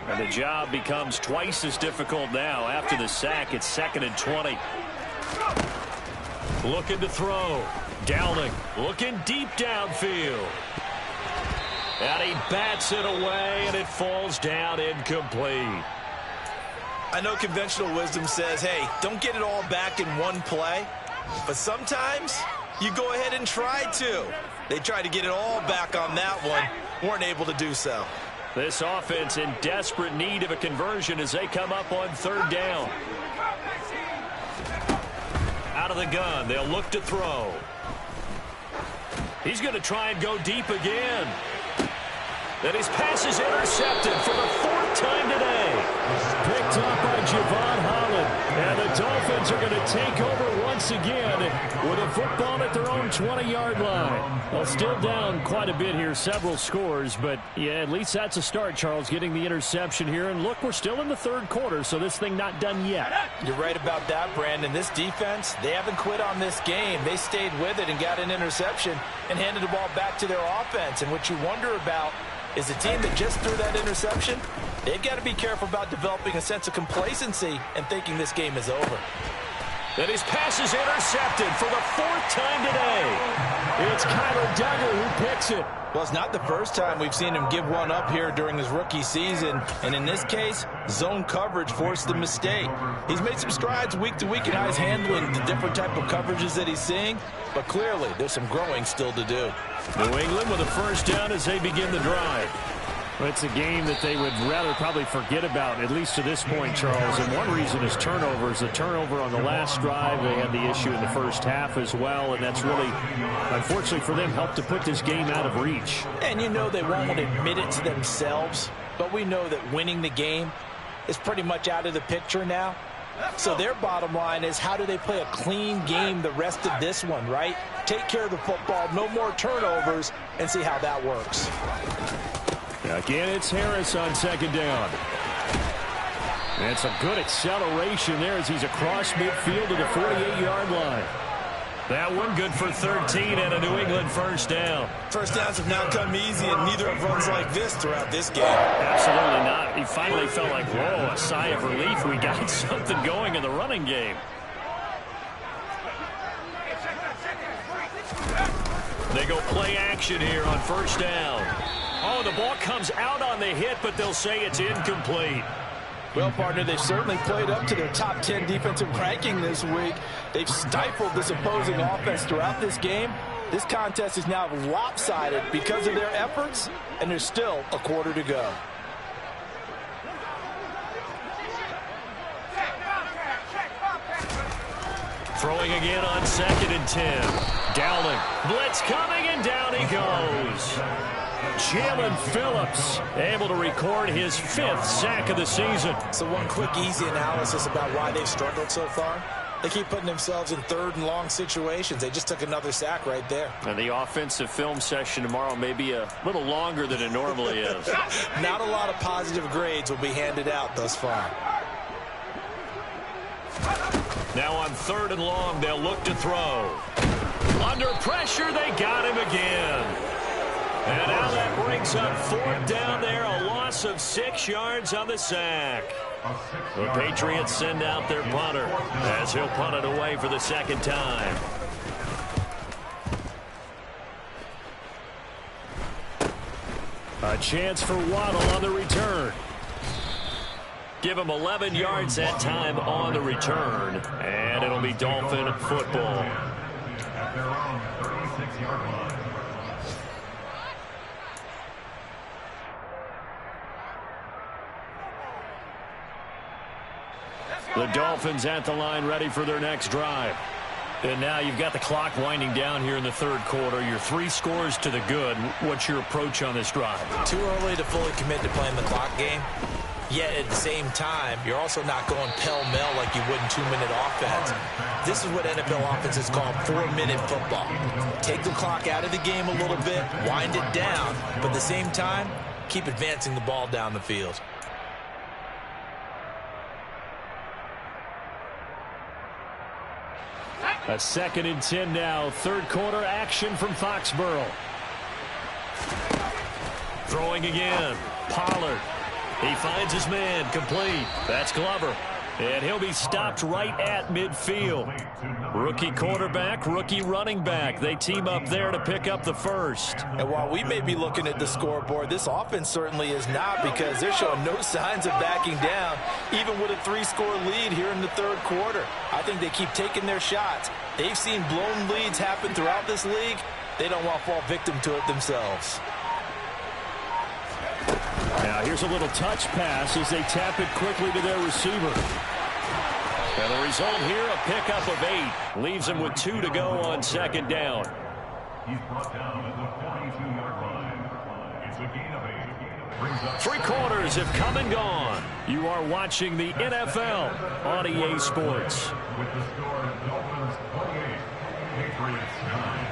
And the job becomes twice as difficult now. After the sack, it's 2nd and 20. Looking to throw. Downing. Looking deep downfield. And he bats it away, and it falls down incomplete. I know conventional wisdom says, hey, don't get it all back in one play. But sometimes you go ahead and try to. They tried to get it all back on that one. Weren't able to do so. This offense in desperate need of a conversion as they come up on 3rd down. Out of the gun, they'll look to throw. He's going to try and go deep again. Then his pass is intercepted for the 4th time today. Picked up by Javon Holland. And the Dolphins are going to take over once again with a football at their own 20-yard line. Well, still down quite a bit here, several scores. But, yeah, at least that's a start, Charles, getting the interception here. And, look, we're still in the 3rd quarter, so this thing not done yet. You're right about that, Brandon. This defense, they haven't quit on this game. They stayed with it and got an interception and handed the ball back to their offense. And what you wonder about is a team that just threw that interception, they've got to be careful about developing a sense of complacency and thinking this game is over. And his pass is intercepted for the 4th time today. It's Kyler Duggar who picks it. Well, it's not the first time we've seen him give one up here during his rookie season. And in this case, zone coverage forced the mistake. He's made some strides week to week in how he's handling the different type of coverages that he's seeing. But clearly, there's some growing still to do. New England with a first down as they begin the drive. Well, it's a game that they would rather probably forget about, at least to this point, Charles. And one reason is turnovers. The turnover on the last drive, they had the issue in the first half as well. And that's really, unfortunately for them, helped to put this game out of reach. And you know they won't admit it to themselves. But we know that winning the game is pretty much out of the picture now. So their bottom line is, how do they play a clean game the rest of this one, right? Take care of the football, no more turnovers, and see how that works. Again, it's Harris on 2nd down. And some good acceleration there as he's across midfield to the 48-yard line. That one good for 13 and a New England first down. First downs have not come easy, and neither have runs like this throughout this game. Absolutely not. He finally felt like, whoa, a sigh of relief. We got something going in the running game. They go play action here on first down. Oh, the ball comes out on the hit, but they'll say it's incomplete. Well, partner, they've certainly played up to their top 10 defensive ranking this week. They've stifled this opposing offense throughout this game, This contest is now lopsided because of their efforts, and there's still a quarter to go. Throwing again on 2nd and 10. Dowling. Blitz coming, and down he goes. Jalen Phillips able to record his 5th sack of the season. So one quick, easy analysis about why they've struggled so far. They keep putting themselves in 3rd and long situations. They just took another sack right there. And the offensive film session tomorrow may be a little longer than it normally is. Not a lot of positive grades will be handed out thus far. Now on 3rd and long, they'll look to throw. Under pressure, they got him again. And now that brings up 4th down there, a loss of 6 yards on the sack. The Patriots send out their punter as he'll punt it away for the 2nd time. A chance for Waddle on the return. Give him 11 yards that time on the return, and it'll be Dolphin football. At their own 36-yard line. The Dolphins at the line, ready for their next drive. And now you've got the clock winding down here in the 3rd quarter. You're 3 scores to the good. What's your approach on this drive? Too early to fully commit to playing the clock game. Yet at the same time, you're also not going pell-mell like you would in 2-minute offense. This is what NFL offenses call 4-minute football. Take the clock out of the game a little bit, wind it down, but at the same time, keep advancing the ball down the field. A 2nd and 10 now. 3rd quarter action from Foxborough. Throwing again. Pollard. He finds his man. Complete. That's Glover. And he'll be stopped right at midfield. Rookie quarterback, rookie running back. They team up there to pick up the 1st. And while we may be looking at the scoreboard, this offense certainly is not, because they're showing no signs of backing down, even with a 3-score lead here in the 3rd quarter. I think they keep taking their shots. They've seen blown leads happen throughout this league. They don't want to fall victim to it themselves. Now here's a little touch pass as they tap it quickly to their receiver. And the result here, a pickup of 8. Leaves him with 2 to go on 2nd down. He's brought down at the 42-yard line. It's a gain of 8. Brings up 3 quarters have come and gone. You are watching the NFL on EA Sports. with the score Dolphins 28, Patriots 9.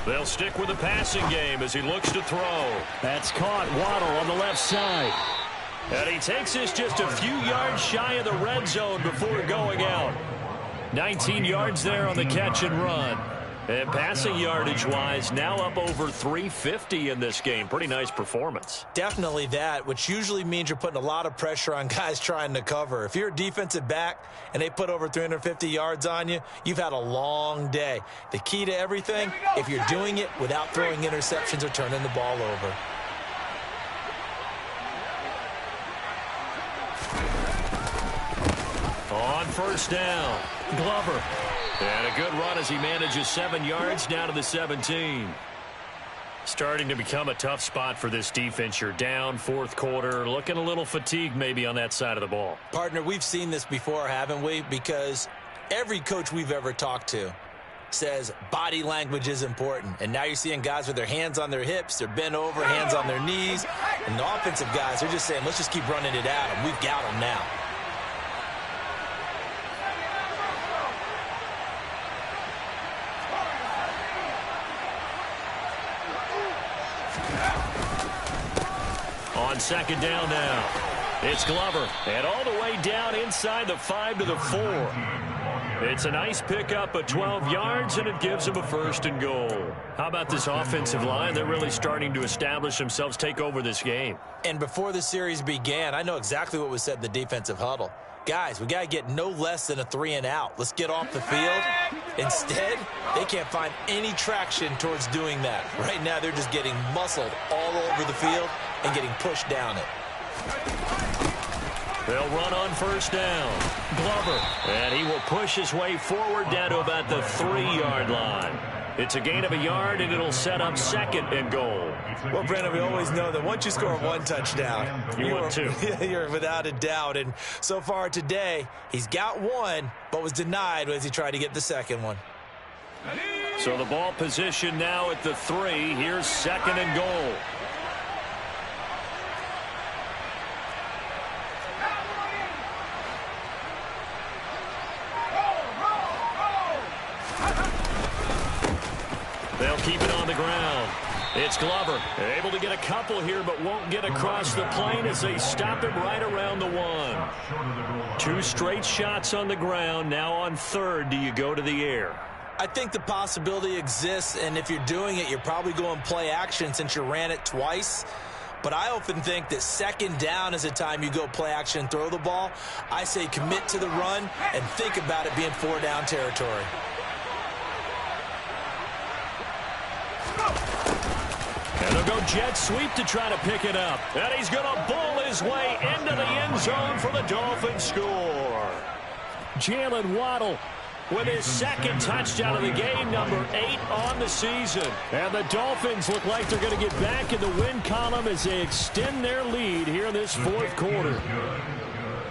They'll stick with the passing game as he looks to throw. That's caught. Waddle on the left side. And he takes this just a few yards shy of the red zone before going out. 19 yards there on the catch and run. And passing yardage-wise, now up over 350 in this game. Pretty nice performance. Definitely that, which usually means you're putting a lot of pressure on guys trying to cover. If you're a defensive back and they put over 350 yards on you, you've had a long day. The key to everything, if you're doing it without throwing interceptions or turning the ball over. On 1st down, Glover. And a good run as he manages 7 yards down to the 17. Starting to become a tough spot for this defense. You're down 4th quarter, looking a little fatigued maybe on that side of the ball. Partner, we've seen this before, haven't we? Because every coach we've ever talked to says body language is important. And now you're seeing guys with their hands on their hips, they're bent over, hands on their knees. And the offensive guys, they're just saying, let's just keep running it at them. We've got them now. On 2nd down now, it's Glover. And all the way down inside the 5 to the 4. It's a nice pickup of 12 yards, and it gives them a 1st and goal. How about this offensive line? They're really starting to establish themselves, take over this game. And before the series began, I know exactly what was said in the defensive huddle. Guys, we got to get no less than a 3 and out. Let's get off the field. Instead, they can't find any traction towards doing that. Right now, they're just getting muscled all over the field and getting pushed down it. They'll run on 1st down. Glover. And he will push his way forward down to about the 3-yard line. It's a gain of a yard, and it'll set up 2nd and goal. Well, Brandon, we always know that once you score 1 touchdown, you want 2. You're without a doubt. And so far today, he's got 1, but was denied as he tried to get the 2nd one. So the ball position now at the 3. Here's 2nd and goal. They'll keep it on the ground. It's Glover. Able to get a couple here, but won't get across the plane as they stop him right around the 1. 2 straight shots on the ground. Now on 3rd, do you go to the air? I think the possibility exists, and if you're doing it, you're probably going play action since you ran it twice. But I often think that 2nd down is the time you go play action and throw the ball. I say commit to the run and think about it being 4-down territory. And they'll go jet sweep to try to pick it up. And he's going to bull his way into the end zone for the Dolphins score. Jalen Waddle with his 2nd touchdown of the game, number 8 on the season. And the Dolphins look like they're going to get back in the win column as they extend their lead here in this 4th quarter.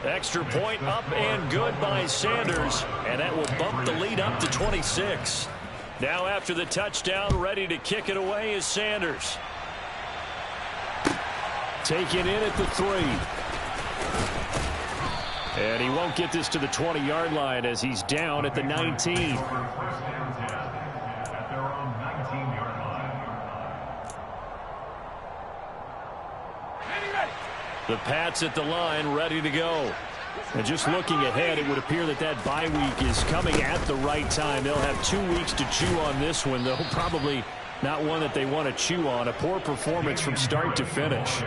Extra point up and good by Sanders. And that will bump the lead up to 26. Now after the touchdown, ready to kick it away is Sanders. Taken in at the 3. And he won't get this to the 20-yard line as he's down at the 19. The Pats at the line, ready to go. And just looking ahead, it would appear that that bye week is coming at the right time. They'll have 2 weeks to chew on this one, though probably not one that they want to chew on. A poor performance from start to finish.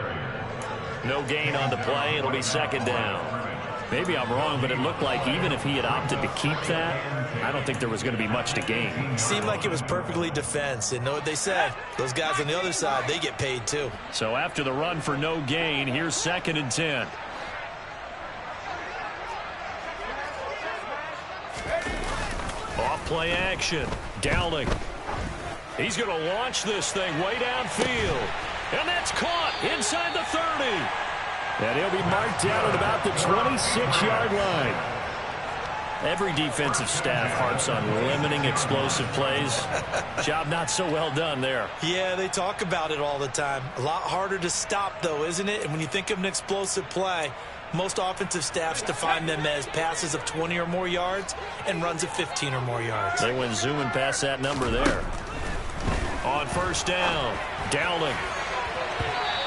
No gain on the play. It'll be 2nd down. Maybe I'm wrong, but it looked like even if he had opted to keep that, I don't think there was going to be much to gain. Seemed like it was perfectly defense. And know what they said? Those guys on the other side, they get paid too. So after the run for no gain, here's 2nd and 10. Off play action. Dowling. He's going to launch this thing way downfield. And that's caught inside the 30. And he'll be marked down at about the 26-yard line. Every defensive staff harps on limiting explosive plays. Job not so well done there. Yeah, they talk about it all the time. A lot harder to stop, though, isn't it? And when you think of an explosive play, most offensive staffs define them as passes of 20 or more yards and runs of 15 or more yards. They went zooming past that number there. On 1st down, Dowling.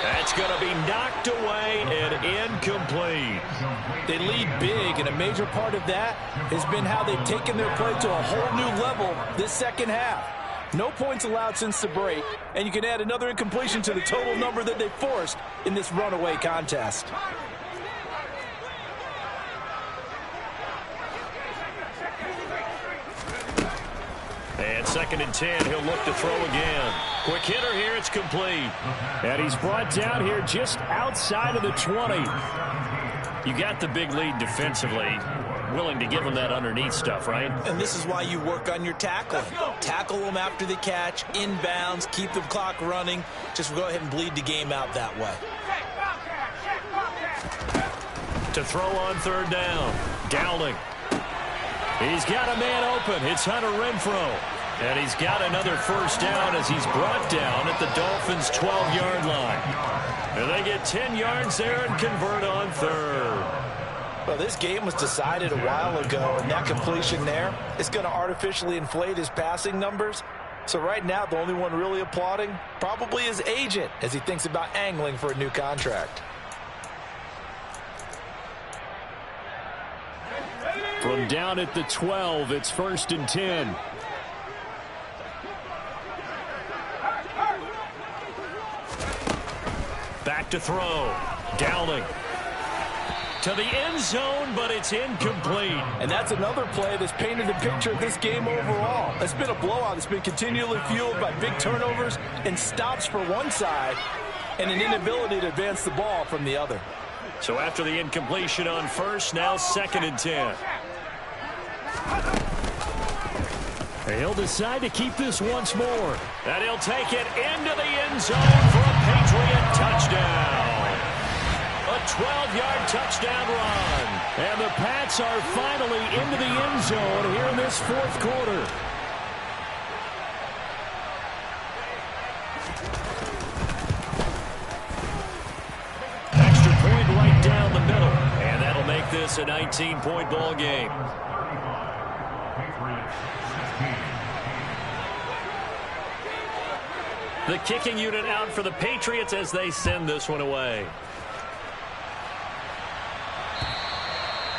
That's going to be knocked away and incomplete. They lead big, and a major part of that has been how they've taken their play to a whole new level this 2nd half. No points allowed since the break, and you can add another incompletion to the total number that they forced in this runaway contest. And 2nd and 10, he'll look to throw again. Quick hitter here, it's complete. And he's brought down here just outside of the 20. You got the big lead defensively. Willing to give him that underneath stuff, right? And this is why you work on your tackling. Tackle them after the catch, inbounds, keep the clock running. Just go ahead and bleed the game out that way. To throw on 3rd down, Dowling. He's got a man open. It's Hunter Renfrow. And he's got another 1st down as he's brought down at the Dolphins' 12-yard line. And they get 10 yards there and convert on 3rd. Well, this game was decided a while ago, and that completion there is going to artificially inflate his passing numbers. So right now, the only one really applauding probably his agent as he thinks about angling for a new contract. From down at the 12, it's 1st and 10. Back to throw. Downing. To the end zone, but it's incomplete. And that's another play that's painted the picture of this game overall. It's been a blowout. It's been continually fueled by big turnovers and stops for one side and an inability to advance the ball from the other. So after the incompletion on first, now 2nd and 10. He'll decide to keep this once more. And he'll take it into the end zone for a Patriot touchdown. A 12-yard touchdown run. And the Pats are finally into the end zone here in this 4th quarter. Extra point right down the middle. And that'll make this a 19-point ball game. The kicking unit out for the Patriots as they send this one away.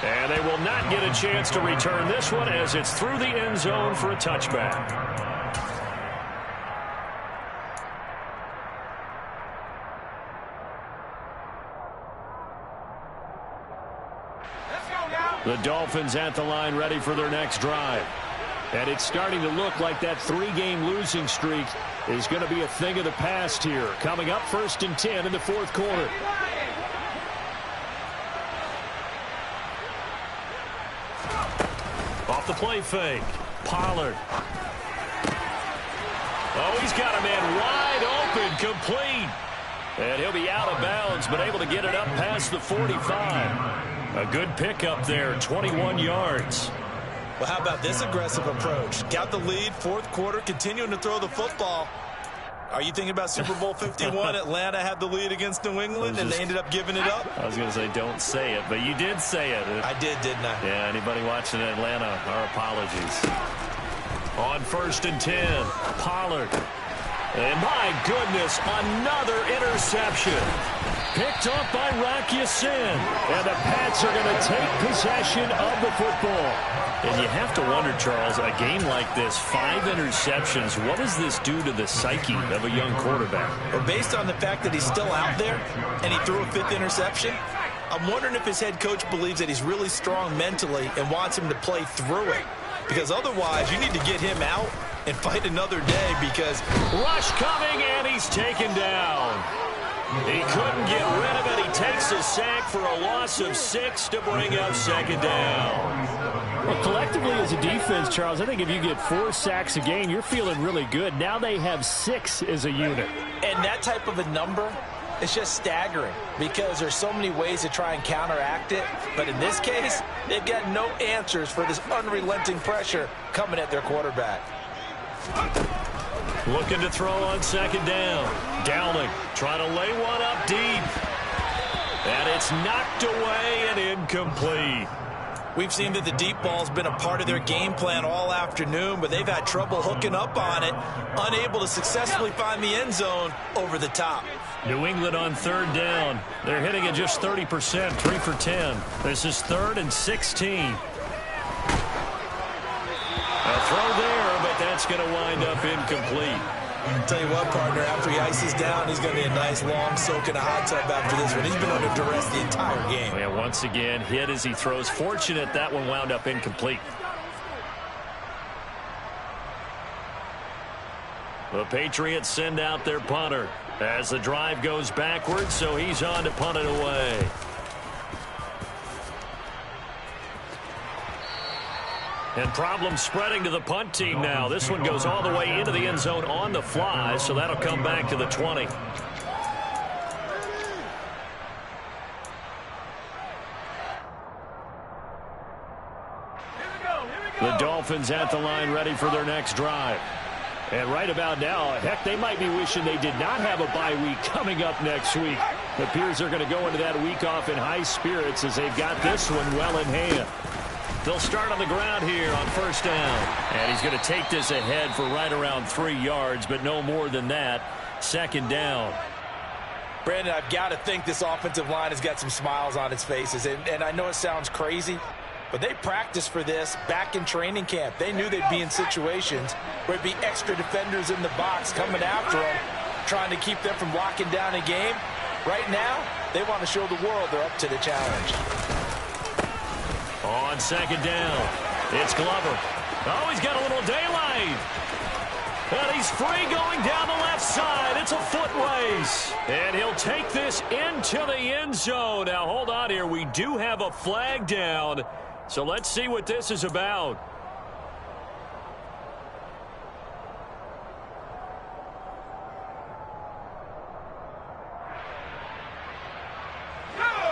And they will not get a chance to return this one as it's through the end zone for a touchback. The Dolphins at the line ready for their next drive. And it's starting to look like that 3-game losing streak is going to be a thing of the past here. Coming up 1st and 10 in the 4th quarter. Off the play fake. Pollard. Oh, he's got a man wide open, complete. And he'll be out of bounds, but able to get it up past the 45. A good pickup there, 21 yards. Well, how about this aggressive approach? Got the lead, 4th quarter, continuing to throw the football. Are you thinking about Super Bowl 51? Atlanta had the lead against New England, and they ended up giving it up? I was going to say don't say it, but you did say it. I did, didn't I? Yeah, anybody watching Atlanta, our apologies. On 1st and 10, Pollard. And my goodness, another interception. Picked off by Rocky Sin. And the Pats are going to take possession of the football. And you have to wonder, Charles, a game like this, 5 interceptions, what does this do to the psyche of a young quarterback? Well, based on the fact that he's still out there and he threw a 5th interception, I'm wondering if his head coach believes that he's really strong mentally and wants him to play through it. Because otherwise, you need to get him out and fight another day because... Rush coming, and he's taken down. He couldn't get rid of it. He takes a sack for a loss of 6 to bring up 2nd down. Well, collectively as a defense, Charles, I think if you get 4 sacks a game, you're feeling really good. Now they have 6 as a unit. And that type of a number is just staggering because there's so many ways to try and counteract it. But in this case, they've got no answers for this unrelenting pressure coming at their quarterback. Looking to throw on 2nd down. Downing trying to lay one up deep. And it's knocked away and incomplete. We've seen that the deep ball's been a part of their game plan all afternoon, but they've had trouble hooking up on it, unable to successfully find the end zone over the top. New England on 3rd down. They're hitting it just 30%, 3 for 10. This is 3rd and 16. A throw there, but that's going to wind up incomplete. I'll tell you what, partner, after he ices down, he's going to be a nice long soak in a hot tub after this one. He's been under duress the entire game. Yeah, once again, hit as he throws. Fortunate that one wound up incomplete. The Patriots send out their punter as the drive goes backwards, so he's on to punt it away. And problems spreading to the punt team now. This one goes all the way into the end zone on the fly, so that'll come back to the 20. The Dolphins at the line ready for their next drive. And right about now, heck, they might be wishing they did not have a bye week coming up next week. It appears they're going to go into that week off in high spirits as they've got this one well in hand. They'll start on the ground here on 1st down. And he's going to take this ahead for right around 3 yards, but no more than that. 2nd down. Brandon, I've got to think this offensive line has got some smiles on its faces. And I know it sounds crazy, But they practiced for this back in training camp. They knew they'd be in situations where it'd be extra defenders in the box coming after them, trying to keep them from locking down a game. Right now, they want to show the world they're up to the challenge. On second down, it's Glover. Oh, he's got a little daylight. And he's free going down the left side. It's a foot race. And he'll take this into the end zone. Now, hold on here. We do have a flag down. So let's see what this is about.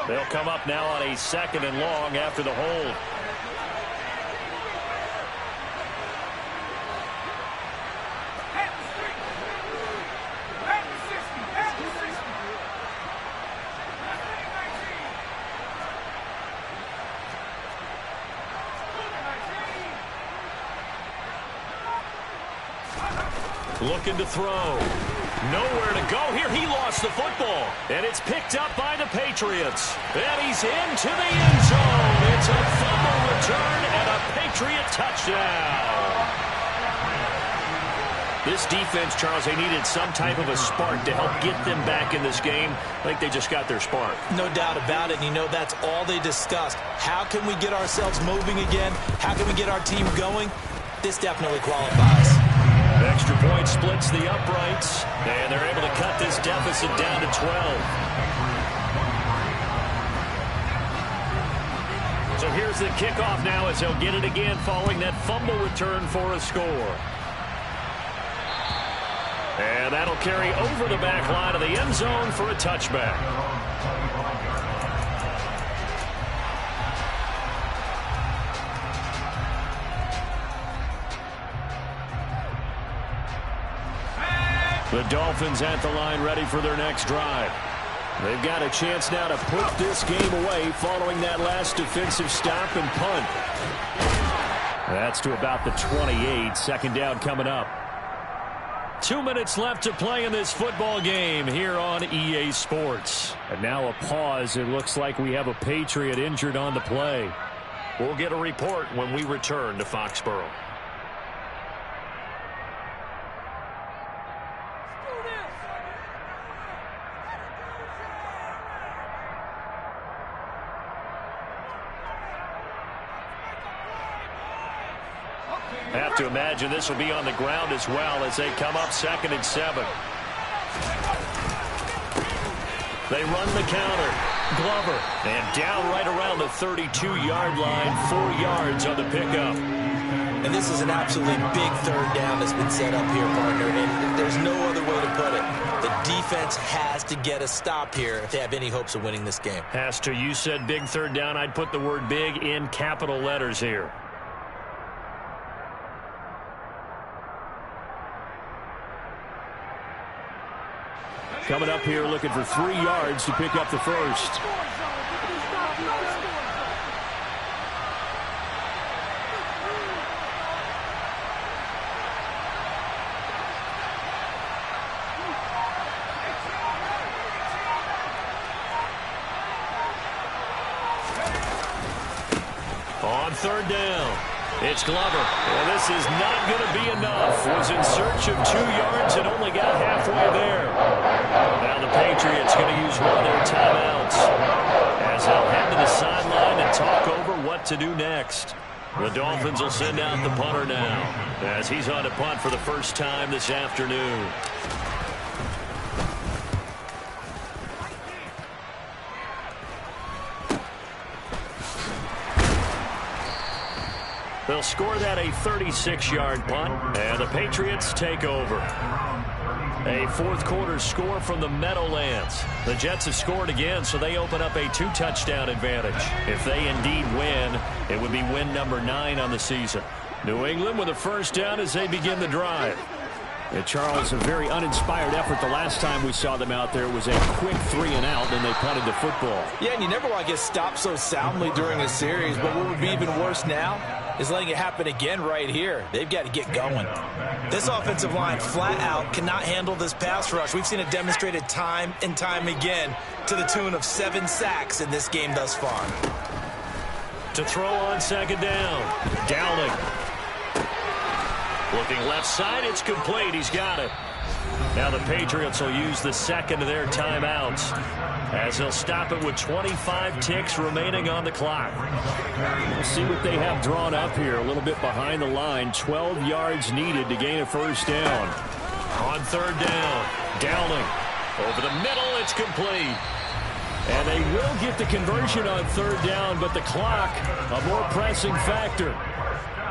They'll come up now on a 2nd and long after the hold. Looking to throw. Nowhere to go here. He lost the football. And it's picked up by the Patriots. And he's into the end zone. It's a fumble return and a Patriot touchdown. This defense, Charles, they needed some type of a spark to help get them back in this game. I think they just got their spark. No doubt about it. And you know, that's all they discussed. How can we get ourselves moving again? How can we get our team going? This definitely qualifies. Extra point splits the uprights, and they're able to cut this deficit down to 12. So here's the kickoff now as they'll get it again following that fumble return for a score. And that'll carry over the back line of the end zone for a touchback. The Dolphins at the line ready for their next drive. They've got a chance now to put this game away following that last defensive stop and punt. That's to about the 28. 2nd down coming up. 2 minutes left to play in this football game here on EA Sports. And now a pause. It looks like we have a Patriot injured on the play. We'll get a report when we return to Foxborough. Have to imagine this will be on the ground as well as they come up 2nd and 7. They run the counter. Glover. And down right around the 32-yard line. 4 yards on the pickup. And this is an absolutely big 3rd down that's been set up here, partner. And there's no other way to put it. The defense has to get a stop here if they have any hopes of winning this game. Has to. You said big 3rd down. I'd put the word big in capital letters here. Coming up here looking for 3 yards to pick up the first. On 3rd down, it's Glover. Well, this is not going to be enough. Was in search of 2 yards and only got halfway there. Now the Patriots going to use one of their timeouts as they'll head to the sideline and talk over what to do next. The Dolphins will send out the punter now as he's on to punt for the first time this afternoon. They'll score that a 36-yard punt, and the Patriots take over. A 4th quarter score from the Meadowlands. The Jets have scored again, so they open up a 2-touchdown advantage. If they indeed win, it would be win number 9 on the season. New England with a first down as they begin the drive. And Charles, a very uninspired effort. The last time we saw them out there was a quick 3 and out, and they punted the football. Yeah, and you never want to get stopped so soundly during a series, but what would be even worse now is letting it happen again right here. They've got to get going. This offensive line flat out cannot handle this pass rush. We've seen it demonstrated time and time again to the tune of 7 sacks in this game thus far. To throw on second down. Downing. Looking left side. It's complete. He's got it. Now the Patriots will use the second of their timeouts as they'll stop it with 25 ticks remaining on the clock. We'll see what they have drawn up here. A little bit behind the line. 12 yards needed to gain a first down. On third down. Downing. Over the middle. It's complete. And they will get the conversion on third down, but the clock, a more pressing factor.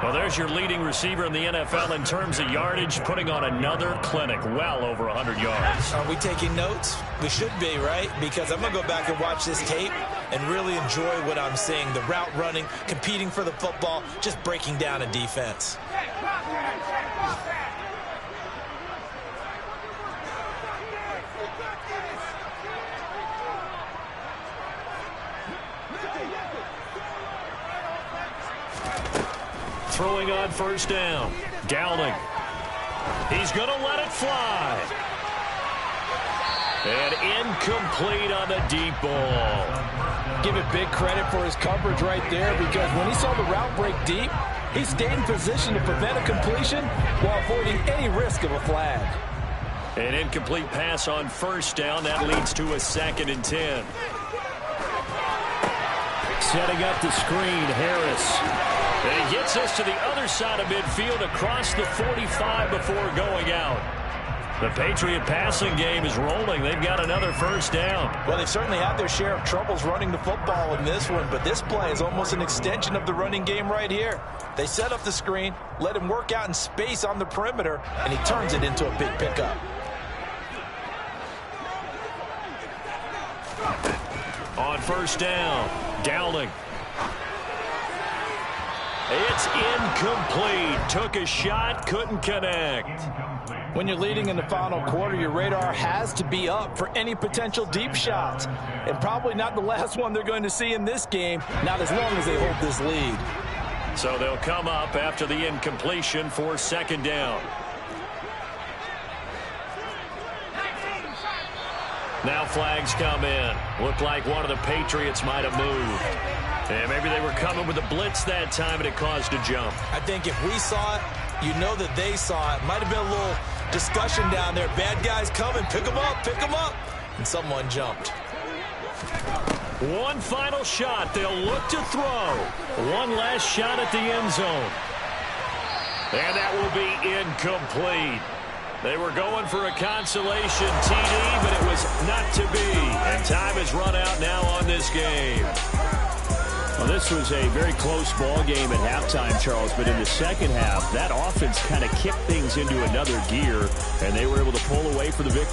Well, there's your leading receiver in the NFL in terms of yardage, putting on another clinic, well over 100 yards. Are we taking notes? We should be, right? Because I'm going to go back and watch this tape and really enjoy what I'm seeing. The route running, competing for the football, just breaking down a defense. Throwing on first down. Downing. He's going to let it fly. And incomplete on the deep ball. Give it big credit for his coverage right there, because when he saw the route break deep, he stayed in position to prevent a completion while avoiding any risk of a flag. An incomplete pass on first down. That leads to a 2nd and 10. Setting up the screen, Harris. And he gets us to the other side of midfield across the 45 before going out. The Patriot passing game is rolling. They've got another first down. Well, they've certainly had their share of troubles running the football in this one, but this play is almost an extension of the running game right here. They set up the screen, let him work out in space on the perimeter, and he turns it into a big pickup. On first down, Downing. It's incomplete. Took a shot, couldn't connect. When you're leading in the final quarter, your radar has to be up for any potential deep shots. And probably not the last one they're going to see in this game, not as long as they hold this lead. So they'll come up after the incompletion for second down. Now flags come in. Looked like one of the Patriots might have moved. And maybe they were coming with a blitz that time and it caused a jump. I think if we saw it, you know that they saw it. Might have been a little discussion down there. Bad guys coming. Pick them up. Pick them up. And someone jumped. One final shot. They'll look to throw. One last shot at the end zone. And that will be incomplete. They were going for a consolation TD, but it was not to be. And time has run out now on this game. Well, this was a very close ball game at halftime, Charles, but in the second half, that offense kind of kicked things into another gear, and they were able to pull away for the victory.